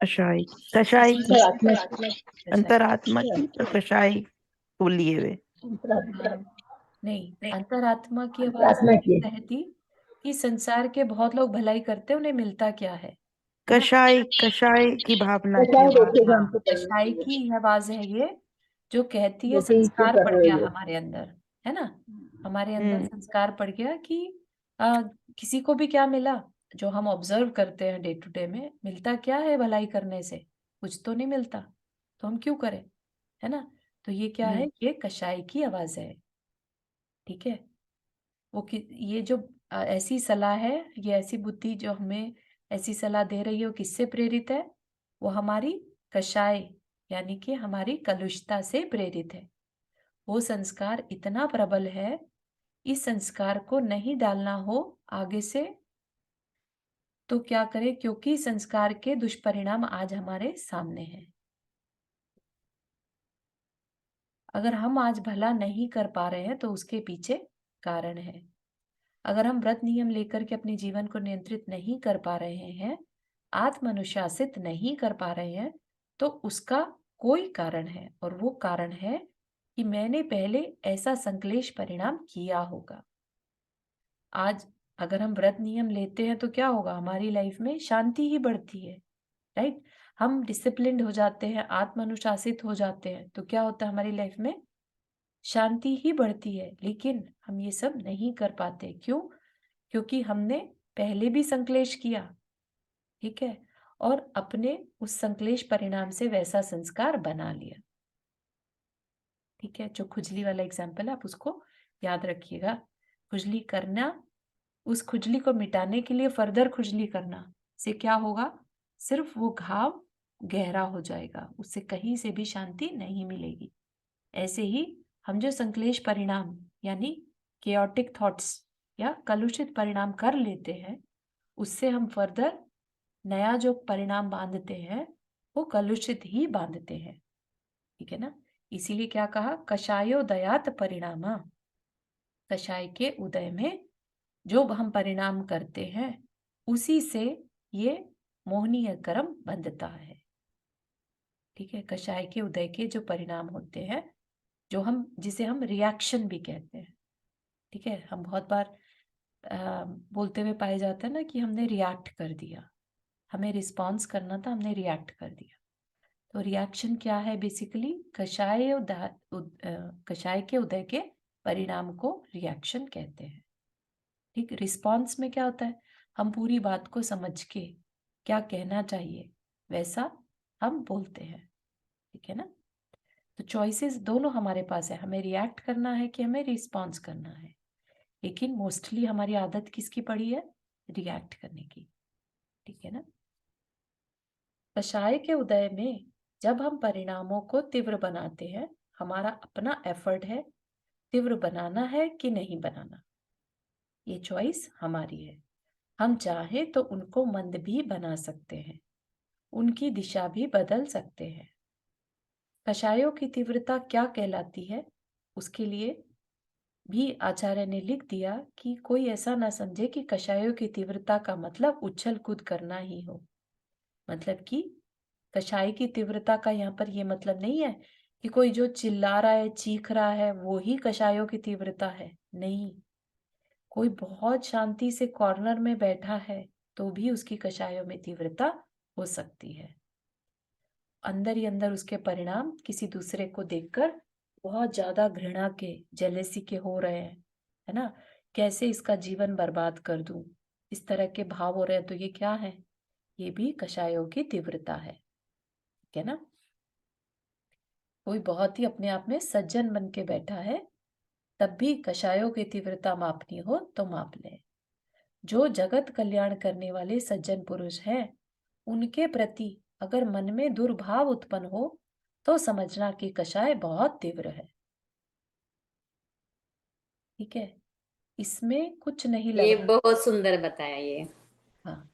कषाय कषाय किसकी? की अंतरात्मा कषाय। अंतरात्मा की और कषाय को लिए हुए नहीं, अंतरात्मा की आवाज़ ये कहती कि संसार के बहुत लोग भलाई करते हैं, उन्हें मिलता क्या है ना? कषाय कषाय की भावना की आवाज। हाँ, कषाय की आवाज़ है ये जो कहती है जैसे ये क्यों संस्कार कर पड़ रहे गया हो? हमारे अंदर, है ना? हमारे अंदर हम्म संस्कार पड़ गया कि आ, किसी को भी क्या मिला, जो हम ऑब्जर्व करते हैं डे टू डे में, मिलता क्या है भलाई करने से? कुछ तो नहीं मिलता, तो हम क्यों करें, है ना? तो ये क्या है, ये कषाय की आवाज है। ठीक है, ये जो ऐसी सलाह है, ये ऐसी बुद्धि जो हमें ऐसी सलाह दे रही है, वो किससे प्रेरित है? वो हमारी कषाय यानी कि हमारी कलुषता से प्रेरित है। वो संस्कार इतना प्रबल है, इस संस्कार को नहीं डालना हो आगे से तो क्या करें, क्योंकि संस्कार के दुष्परिणाम आज हमारे सामने हैं। अगर हम आज भला नहीं कर पा रहे हैं तो उसके पीछे कारण है। अगर हम व्रत नियम लेकर के अपने जीवन को नियंत्रित नहीं कर पा रहे हैं, आत्म अनुशासित नहीं कर पा रहे हैं, तो उसका कोई कारण है, और वो कारण है कि मैंने पहले ऐसा संक्लेश परिणाम किया होगा। आज अगर हम व्रत नियम लेते हैं तो क्या होगा, हमारी लाइफ में शांति ही बढ़ती है, राइट? हम डिसिप्लिन्ड हो जाते हैं, आत्म अनुशासित हो जाते हैं, तो क्या होता है, हमारी लाइफ में शांति ही बढ़ती है। लेकिन हम ये सब नहीं कर पाते, क्यों? क्योंकि हमने पहले भी संक्लेश किया, ठीक है, और अपने उस संक्लेश परिणाम से वैसा संस्कार बना लिया। ठीक है, जो खुजली वाला एग्जाम्पल है, आप उसको याद रखिएगा। खुजली करना, उस खुजली को मिटाने के लिए फर्दर खुजली करना से क्या होगा, सिर्फ वो घाव गहरा हो जाएगा, उससे कहीं से भी शांति नहीं मिलेगी। ऐसे ही हम जो संक्लेश परिणाम यानी केओटिक थॉट्स या कलुषित परिणाम कर लेते हैं, उससे हम फर्दर नया जो परिणाम बांधते हैं वो कलुषित ही बांधते हैं। ठीक है ना? इसीलिए क्या कहा, कषायोदयात परिणामा, कषाय के उदय में जो हम परिणाम करते हैं उसी से ये मोहनीय कर्म बंधता है। ठीक है, कषाय के उदय के जो परिणाम होते हैं, जो हम जिसे हम रिएक्शन भी कहते हैं। ठीक है, हम बहुत बार बोलते हुए पाए जाते हैं ना कि हमने रिएक्ट कर दिया, हमें रिस्पॉन्स करना था, हमने रिएक्ट कर दिया। तो रिएक्शन क्या है, बेसिकली कषाय के उदय के परिणाम को रिएक्शन कहते हैं। ठीक, रिस्पॉन्स में क्या होता है, हम पूरी बात को समझ के क्या कहना चाहिए वैसा हम बोलते हैं। ठीक है ना? तो चॉइसेस दोनों हमारे पास है, हमें रिएक्ट करना है कि हमें रिस्पॉन्स करना है, लेकिन मोस्टली हमारी आदत किसकी पड़ी है, रिएक्ट करने की। ठीक है ना? कषाय के उदय में जब हम परिणामों को तीव्र बनाते हैं, हमारा अपना एफर्ट है तीव्र बनाना है कि नहीं बनाना, ये चॉइस हमारी है। हम चाहे तो उनको मंद भी बना सकते हैं, उनकी दिशा भी बदल सकते हैं। कषायों की तीव्रता क्या कहलाती है, उसके लिए भी आचार्य ने लिख दिया कि कोई ऐसा ना समझे कि कषायों की तीव्रता का मतलब उछल कूद करना ही हो। मतलब कि कषाय की तीव्रता का यहाँ पर ये मतलब नहीं है कि कोई जो चिल्ला रहा है, चीख रहा है, वो ही कषायों की तीव्रता है। नहीं, कोई बहुत शांति से कॉर्नर में बैठा है तो भी उसकी कषायों में तीव्रता हो सकती है। अंदर ही अंदर उसके परिणाम किसी दूसरे को देखकर बहुत ज्यादा घृणा के, जेलेसी के हो रहे हैं, है ना? कैसे इसका जीवन बर्बाद कर दूं, इस तरह के भाव हो रहे हैं, तो ये क्या है, ये भी कषायों की तीव्रता है। ठीक है ना? कोई बहुत ही अपने आप में सज्जन बन के बैठा है, तब भी कषायों की तीव्रता मापनी हो तो माप ले। जो जगत कल्याण करने वाले सज्जन पुरुष हैं, उनके प्रति अगर मन में दुर्भाव उत्पन्न हो तो समझना कि कषाय बहुत तीव्र है। ठीक है, इसमें कुछ नहीं ये लगना। बहुत सुंदर बताया ये। हाँ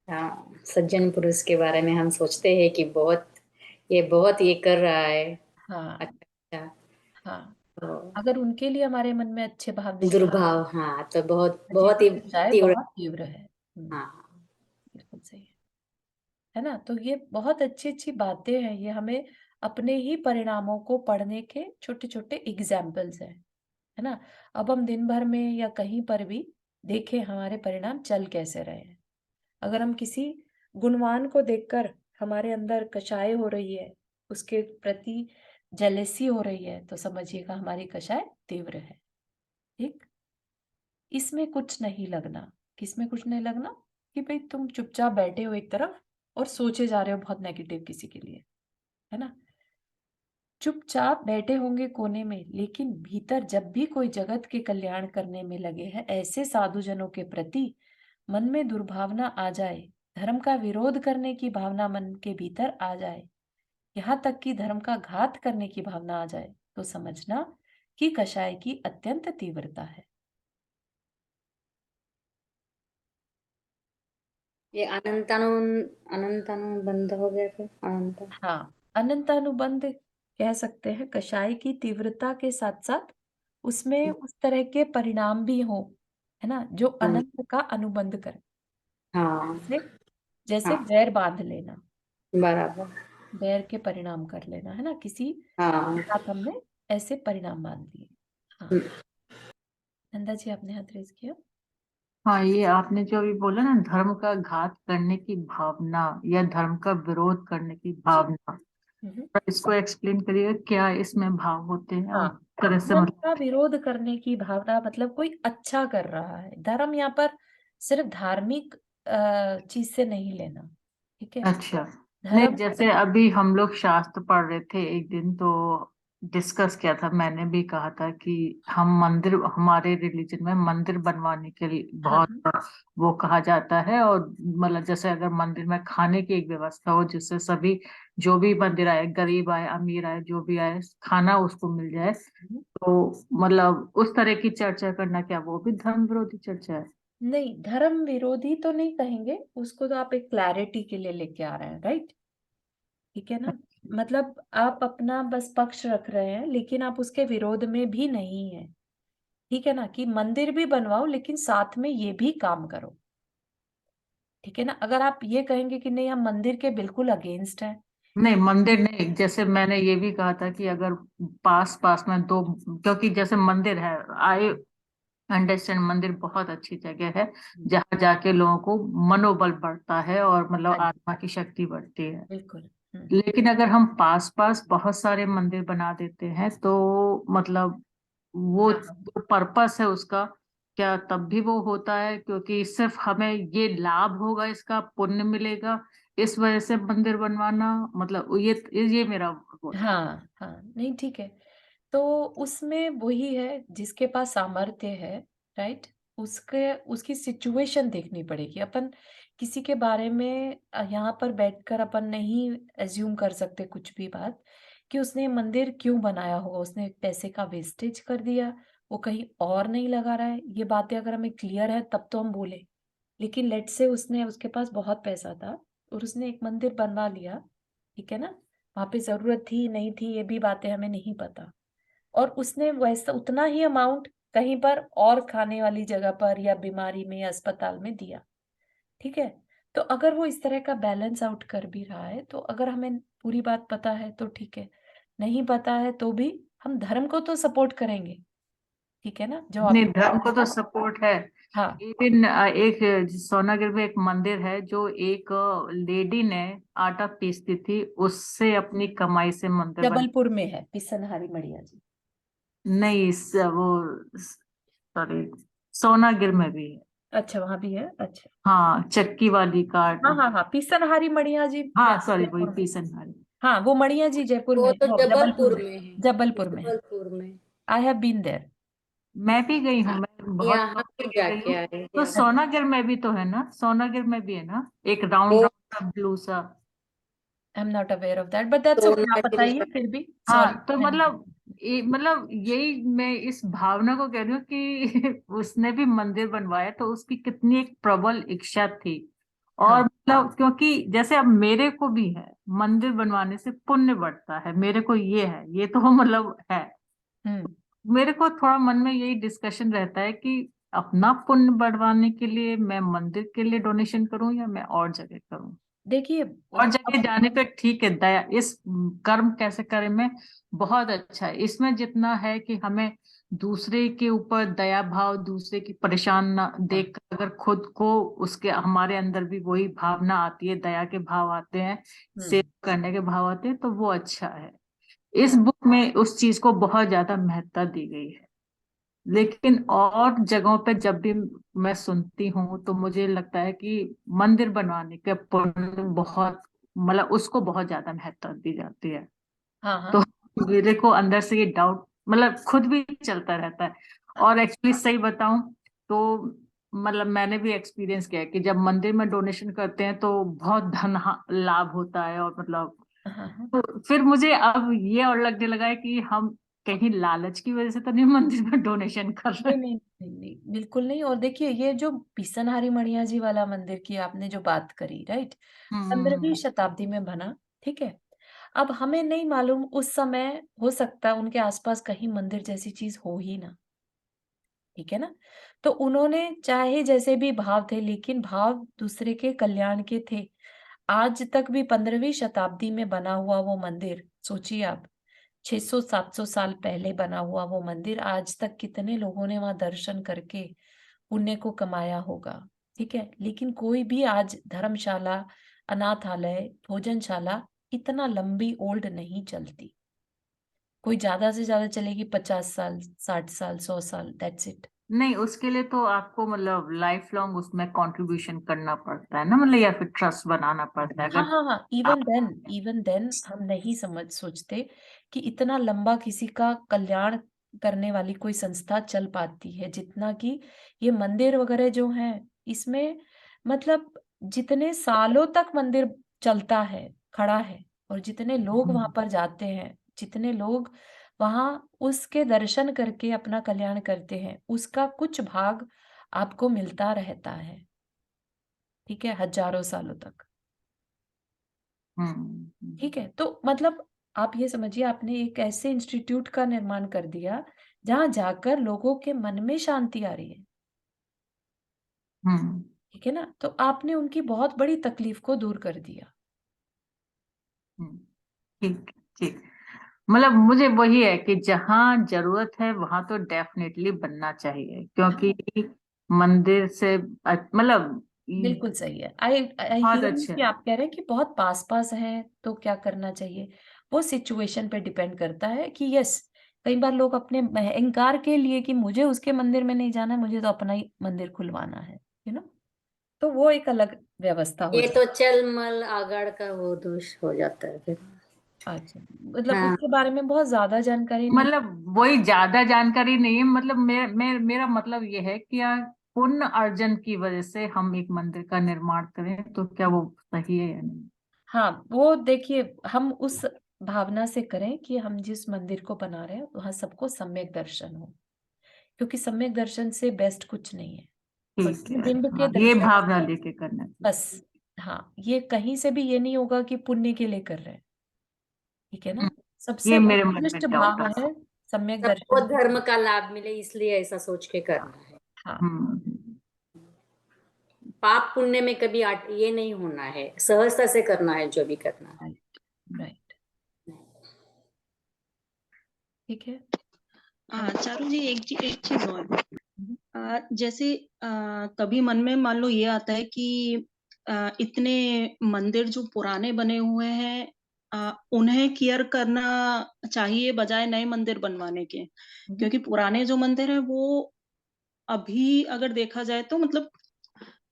हाँ, सज्जन पुरुष के बारे में हम सोचते हैं कि बहुत ये कर रहा है। हाँ अच्छा। हाँ, तो अगर उनके लिए हमारे मन में अच्छे भाव नहीं है दुर्भाव, हाँ, तो बहुत तो ये बहुत भी ही कषाय तीव्र। बहुत तीव्र है। हाँ। बिल्कुल सही है ना? तो ये बहुत अच्छी अच्छी बातें हैं, ये हमें अपने ही परिणामों को पढ़ने के छोटे छोटे एग्जाम्पल्स हैं, है ना? अब हम दिन भर में या कहीं पर भी देखें हमारे परिणाम चल कैसे रहे हैं। अगर हम किसी गुणवान को देखकर हमारे अंदर कषाय हो रही है, उसके प्रति जेलेसी हो रही है तो समझिएगा हमारी कषाय तीव्र है। ठीक, इसमें कुछ नहीं लगना। किसमें कुछ नहीं लगना? कि भाई तुम चुपचाप बैठे हो एक तरफ और सोचे जा रहे हो बहुत नेगेटिव किसी के लिए, है ना? चुपचाप बैठे होंगे कोने में, लेकिन भीतर जब भी कोई जगत के कल्याण करने में लगे हैं, ऐसे साधुजनों के प्रति मन में दुर्भावना आ जाए, धर्म का विरोध करने की भावना मन के भीतर आ जाए, यहाँ तक कि धर्म का घात करने की भावना आ जाए, तो समझना कि कषाय की अत्यंत तीव्रता है। ये अनंतानुबंध हो गया फिर अनंत। हाँ, अनंतानुबंध कह सकते हैं। कषाय की तीव्रता के साथ साथ उसमें उस तरह के परिणाम भी हो, है ना, जो अनंत का अनुबंध करे। हाँ जैसे जैसे हाँ वैर बांध लेना, बराबर। वैर के परिणाम कर लेना, है ना, किसी हाँ। के साथ हमने ऐसे परिणाम बांध दिए। हाँ, नंदा जी आपने हाथ रेज किया। हाँ, ये आपने जो अभी बोला ना, धर्म का घात करने की भावना या धर्म का विरोध करने की भावना, हम्म। तो इसको एक्सप्लेन करिए, क्या इसमें भाव होते हैं और हाँ, किस तरह से धर्म मतलब। का विरोध करने की भावना मतलब कोई अच्छा कर रहा है। धर्म यहाँ पर सिर्फ धार्मिक चीज से नहीं लेना, ठीक है? अच्छा, नहीं, धर्म, जैसे अभी हम लोग शास्त्र पढ़ रहे थे एक दिन, तो डिस्कस किया था, मैंने भी कहा था कि हम मंदिर, हमारे रिलीजन में मंदिर बनवाने के लिए हाँ बहुत वो कहा जाता है, और मतलब जैसे अगर मंदिर में खाने की एक व्यवस्था हो जिससे सभी, जो भी मंदिर आए, गरीब आए अमीर आए जो भी आए, खाना उसको मिल जाए, तो मतलब उस तरह की चर्चा करना, क्या वो भी धर्म विरोधी चर्चा है? नहीं, धर्म विरोधी तो नहीं कहेंगे उसको, तो आप एक क्लैरिटी के लिए लेके आ रहे हैं, राइट? ठीक है ना, मतलब आप अपना बस पक्ष रख रहे हैं, लेकिन आप उसके विरोध में भी नहीं है। ठीक है ना, कि मंदिर भी बनवाओ लेकिन साथ में ये भी काम करो। ठीक है ना, अगर आप ये कहेंगे कि नहीं हम मंदिर के बिल्कुल अगेंस्ट हैं। नहीं, मंदिर नहीं, जैसे मैंने ये भी कहा था कि अगर पास पास में दो, क्योंकि जैसे मंदिर है, आई अंडरस्टैंड, मंदिर बहुत अच्छी जगह है जहाँ जाके लोगों को मनोबल बढ़ता है और मतलब हाँ जी, आत्मा की शक्ति बढ़ती है। बिल्कुल। लेकिन अगर हम पास पास बहुत सारे मंदिर बना देते हैं तो मतलब वो हाँ, जो पर्पस है उसका, क्या तब भी वो होता है? क्योंकि सिर्फ हमें ये लाभ होगा, इसका पुण्य मिलेगा, इस वजह से मंदिर बनवाना, मतलब ये मेरा वो था। हाँ, हाँ, नहीं ठीक है। तो उसमें वही है जिसके पास सामर्थ्य है, राइट? उसके उसकी सिचुएशन देखनी पड़ेगी। अपन किसी के बारे में यहाँ पर बैठकर अपन नहीं एज्यूम कर सकते कुछ भी बात, कि उसने मंदिर क्यों बनाया होगा, उसने पैसे का वेस्टेज कर दिया, वो कहीं और नहीं लगा रहा है। ये बातें अगर हमें क्लियर है तब तो हम बोले। लेकिन लेट्स से उसने, उसके पास बहुत पैसा था और उसने एक मंदिर बनवा लिया, ठीक है ना? वहां पे जरूरत थी नहीं थी ये भी बातें हमें नहीं पता, और उसने वैसा उतना ही अमाउंट कहीं पर और खाने वाली जगह पर या बीमारी में या अस्पताल में दिया, ठीक है? तो अगर वो इस तरह का बैलेंस आउट कर भी रहा है, तो अगर हमें पूरी बात पता है तो ठीक है, नहीं पता है तो भी हम धर्म को तो सपोर्ट करेंगे। ठीक है ना, जो नहीं, आपने धर्म को बताया तो था। सपोर्ट है। हाँ, इवन एक सोनागिर में एक मंदिर है जो एक लेडी ने आटा पीसती थी, उससे अपनी कमाई से मंदिर बन। जबलपुर में है पिसनहारी मड़िया जी। नहीं, वो सॉरी, सोनागिर में भी है। अच्छा, वहां भी है, अच्छा। हाँ, चक्की वाली कार्ड। हाँ हाँ हाँ, पिसनहारी मड़िया जी है हाँ सॉरी, वही जयपुर में। पीसनहारी। हाँ, वो मड़िया जी जयपुर में वो है, तो वो जबलपुर जबलपुर में। में है। जबलपुर में है। जबलपुर में। I have been there. मैं भी गई हूँ, मैं बहुत यहाँ कम भी जगह गई जाके हूँ। आए तो यहाँ। सोनागिर में भी तो है ना, सोनागिर में भी है ना एक राउंड वो राउंड सा ब्लू सा। I am not aware of that, but that's okay, आप सोनागिरी बताइए का। फिर भी। सॉरी, हाँ, तो मैं नहीं मतलब जानती। मतलब यही मैं इस भावना को कह रही हूँ कि उसने भी मंदिर बनवाया तो उसकी कितनी एक प्रबल इच्छा थी। और हाँ। मतलब क्योंकि जैसे अब मेरे को भी है, मंदिर बनवाने से पुण्य बढ़ता है, मेरे को ये है, ये तो मतलब है। हम्म। मेरे को थोड़ा मन में यही डिस्कशन रहता है कि अपना पुण्य बढ़वाने के लिए मैं मंदिर के लिए डोनेशन करूं या मैं और जगह करूं। देखिए, और जगह अब जाने पे ठीक है, दया इस कर्म कैसे करें में बहुत अच्छा है, इसमें जितना है कि हमें दूसरे के ऊपर दया भाव, दूसरे की परेशान ना हाँ, देख कर अगर खुद को, उसके हमारे अंदर भी वही भावना आती है, दया के भाव आते हैं, हम्म, सेवा करने के भाव आते हैं, तो वो अच्छा है। इस बुक में उस चीज को बहुत ज्यादा महत्ता दी गई है। लेकिन और जगहों पे जब भी मैं सुनती हूँ तो मुझे लगता है कि मंदिर बनवाने के पुण्य बहुत, मतलब उसको बहुत ज्यादा महत्ता दी जाती है। हाँ तो हाँ मेरे को अंदर से ये डाउट मतलब खुद भी चलता रहता है। और एक्चुअली सही बताऊं तो मतलब मैंने भी एक्सपीरियंस किया है कि जब मंदिर में डोनेशन करते हैं तो बहुत धन लाभ होता है, और मतलब हाँ हाँ। तो फिर मुझे अब ये और लगने लगा है कि हम कहीं लालच की वजह से तो नहीं मंदिर में डोनेशन कर रहे नहीं हैं। नहीं नहीं नहीं, बिल्कुल नहीं। और देखिए ये जो पिसनहारी मणिया जी वाला मंदिर की आपने जो बात करी, राइट, 15वीं हम्म शताब्दी में बना, ठीक है। अब हमें नहीं मालूम उस समय हो सकता है उनके आसपास कहीं मंदिर जैसी चीज हो ही ना, ठीक है ना। तो उन्होंने चाहे जैसे भी भाव थे, लेकिन भाव दूसरे के कल्याण के थे। आज तक भी 15वीं शताब्दी में बना हुआ वो मंदिर, सोचिए आप, 600-700 साल पहले बना हुआ वो मंदिर, आज तक कितने लोगों ने वहां दर्शन करके पुण्य को कमाया होगा, ठीक है। लेकिन कोई भी आज धर्मशाला, अनाथालय, भोजनशाला इतना लंबी ओल्ड नहीं चलती। कोई ज्यादा से ज्यादा चलेगी 50 साल, 60 साल, 100 साल, दैट्स इट। नहीं, उसके लिए तो आपको मतलब लाइफ लॉन्ग उसमें कंट्रीब्यूशन करना पड़ता है ना, मतलब या फिर ट्रस्ट बनाना पड़ता है हाँ अगर हाँ हाँ, आप। इवन देन हम नहीं समझ सोचते कि इतना लंबा किसी का कल्याण करने वाली कोई संस्था चल पाती है, जितना कि ये मंदिर वगैरह जो हैं इसमें, मतलब जितने सालों तक मंदिर चलता है, खड़ा है, और जितने लोग वहां हम्म पर जाते हैं, जितने लोग वहां उसके दर्शन करके अपना कल्याण करते हैं, उसका कुछ भाग आपको मिलता रहता है, ठीक है, हजारों सालों तक। ठीक है, तो मतलब आप ये समझिए आपने एक ऐसे इंस्टीट्यूट का निर्माण कर दिया जहां जाकर लोगों के मन में शांति आ रही है, हम्म ठीक है ना। तो आपने उनकी बहुत बड़ी तकलीफ को दूर कर दिया। हम्म, ठीक ठीक। मतलब मुझे वही है कि जहाँ जरूरत है वहां तो डेफिनेटली बनना चाहिए, क्योंकि हाँ, मंदिर से मतलब बिल्कुल सही है। आई आई बहुत हियर अच्छा कि है। आप कह रहे हैं कि बहुत पास पास है तो क्या करना चाहिए। वो सिचुएशन पे डिपेंड करता है कि यस, कई बार लोग अपने अहंकार के लिए कि मुझे उसके मंदिर में नहीं जाना है, मुझे तो अपना ही मंदिर खुलवाना है, यू नो, तो वो एक अलग व्यवस्था हो ये जाती तो चल मल आगाड़ का वो दोष हो जाता है फिर। है। अच्छा, मतलब हाँ, उसके बारे में बहुत ज्यादा जानकारी नहीं। मतलब वही ज्यादा जानकारी नहीं है, मतलब मेरा मतलब ये है कि यार पुण्य अर्जन की वजह से हम एक मंदिर का निर्माण करें तो क्या वो सही है या नहीं। हाँ, वो देखिए हम उस भावना से करें कि हम जिस मंदिर को बना रहे हैं वहां सबको सम्यक दर्शन हो, क्योंकि सम्यक दर्शन से बेस्ट कुछ नहीं है। ठीक है, प्रतिबिंब के हाँ ये दर्शन भावना से लेके करना बस, चाहिए। हाँ, ये कहीं से भी ये नहीं होगा कि पुण्य के लिए कर रहे हैं, ठीक है ना। हम्म, सबसे ये मेरे मन उत्कृष्ट में डाउट भाव था। है सम्यक सबको दर्शन के धर्म लिए। का लाभ मिले इसलिए ऐसा सोच के करना है। हाँ, हम्म पाप पुण्य में कभी ये नहीं होना है, सहजता से करना है जो भी करना है। राइट राइट, ठीक है। हाँ चारू जी, एक चीज और। हम्म, जैसे कभी मन में मान लो ये आता है कि इतने मंदिर जो पुराने बने हुए हैं, उन्हें केयर करना चाहिए बजाय नए मंदिर बनवाने के। हम्म, क्योंकि पुराने जो मंदिर है वो अभी अगर देखा जाए तो मतलब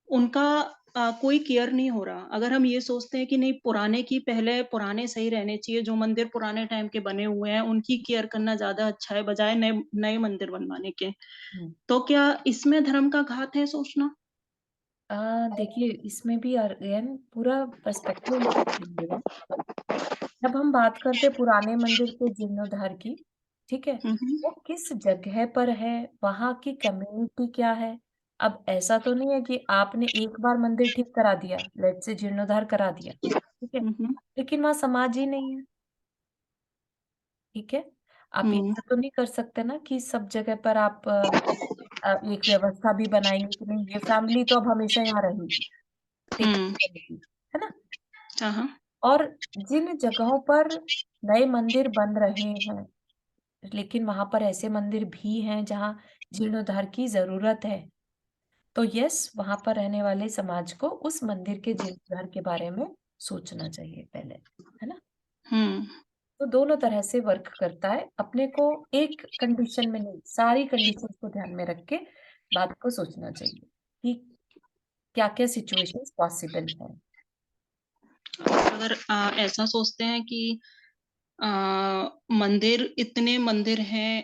उनका कोई केयर नहीं हो रहा। अगर हम ये सोचते हैं कि नहीं, पुराने की पहले पुराने सही रहने चाहिए, जो मंदिर पुराने टाइम के बने हुए हैं उनकी केयर करना ज्यादा अच्छा है बजाय नए नए मंदिर बनवाने के, हम्म। तो क्या इसमें धर्म का घात है सोचना? देखिए इसमें भी अगेन पूरा पर्सपेक्टिव लेके चलिएगा। जब हम बात करते पुराने मंदिर के जीर्णोद्धार की, ठीक है, हम्म वो किस जगह पर है, वहां की कम्युनिटी क्या है। अब ऐसा तो नहीं है कि आपने एक बार मंदिर ठीक करा दिया, लेट से जीर्णोद्धार करा दिया, ठीक है, हम्म लेकिन वहां समाज ही नहीं है, ठीक है। आप हम्म ऐसा तो नहीं कर सकते ना कि सब जगह पर आप एक व्यवस्था भी बनाएंगे कि नहीं ये फैमिली तो अब हमेशा यहाँ रहेगी, टेक हम्म, रहेगी, है ना। हाँ हाँ, और जिन जगहों पर नए मंदिर बन रहे हैं, लेकिन वहां पर ऐसे मंदिर भी हैं जहां जीर्णोद्धार की जरूरत है, तो यस, वहां पर रहने वाले समाज को उस मंदिर के जीर्णोद्धार के बारे में सोचना चाहिए पहले, है ना। हम्म तो दोनों तरह से वर्क करता है। अपने को एक कंडीशन में नहीं, सारी कंडीशंस को ध्यान में रख के बात को सोचना चाहिए कि क्या-क्या सिचुएशंस पॉसिबल हैं। अगर ऐसा सोचते हैं कि इतने मंदिर हैं,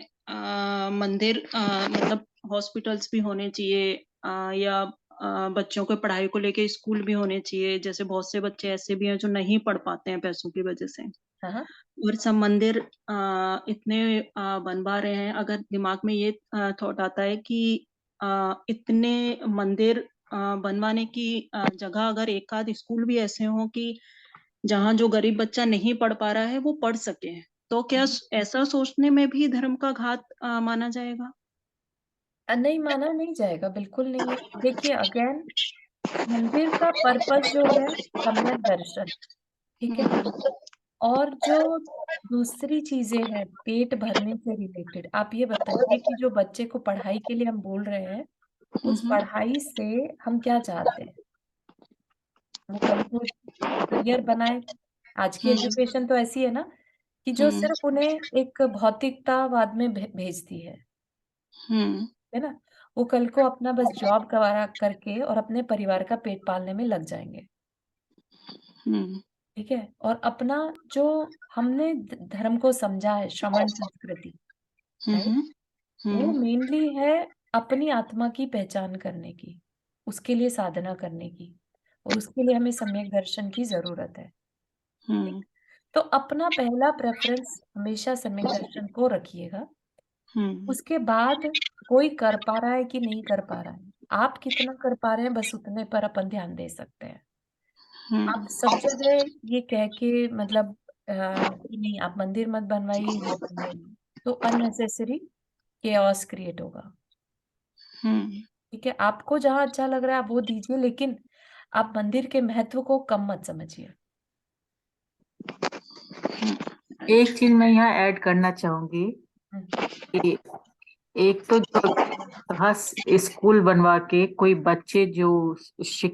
मंदिर मतलब हॉस्पिटल्स भी होने चाहिए, या बच्चों के पढ़ाई को लेके स्कूल भी होने चाहिए। जैसे बहुत से बच्चे ऐसे भी हैं जो नहीं पढ़ पाते हैं पैसों की वजह से, हाँ, हाँ। और सब मंदिर इतने बनवा रहे हैं। अगर दिमाग में ये थॉट आता है कि इतने मंदिर बनवाने की जगह अगर एक आध स्कूल भी ऐसे हों कि जहाँ जो गरीब बच्चा नहीं पढ़ पा रहा है वो पढ़ सके, तो क्या ऐसा सोचने में भी धर्म का घात माना जाएगा? नहीं माना नहीं जाएगा, बिल्कुल नहीं है। देखिए अगेन मंदिर का पर्पस जो है सम्यक दर्शन, ठीक है? और जो दूसरी चीजें हैं पेट भरने से रिलेटेड, आप ये बताइए कि जो बच्चे को पढ़ाई के लिए हम बोल रहे हैं, उस पढ़ाई से हम क्या चाहते हैं? वो कल को करियर बनाए। आज की एजुकेशन तो ऐसी है ना कि जो सिर्फ उन्हें एक भौतिकतावाद में भेजती है ना? वो कल को अपना बस जॉब करा करके और अपने परिवार का पेट पालने में लग जाएंगे, ठीक है? और अपना जो हमने धर्म को समझा है, श्रमण संस्कृति, राइट? वो मेनली है अपनी आत्मा की पहचान करने की, उसके लिए साधना करने की, और उसके लिए हमें सम्यक दर्शन की जरूरत है। ठीक? तो अपना पहला प्रेफरेंस हमेशा सम्यक दर्शन को रखिएगा। उसके बाद कोई कर पा रहा है कि नहीं कर पा रहा है, आप कितना कर पा रहे हैं बस उतने पर अपन ध्यान दे सकते हैं। आप सब जगह ये कह के मतलब कि नहीं आप मंदिर मत बनवाइए, ये बनवाइए, तो अननेसेसरी केओस क्रिएट होगा। ठीक है, आपको जहाँ अच्छा लग रहा है आप वो दीजिए, लेकिन आप मंदिर के महत्व को कम मत समझिए। एक चीज मैं यहाँ ऐड करना चाहूंगी कि एक तो जो स्कूल बनवा के कोई बच्चे जो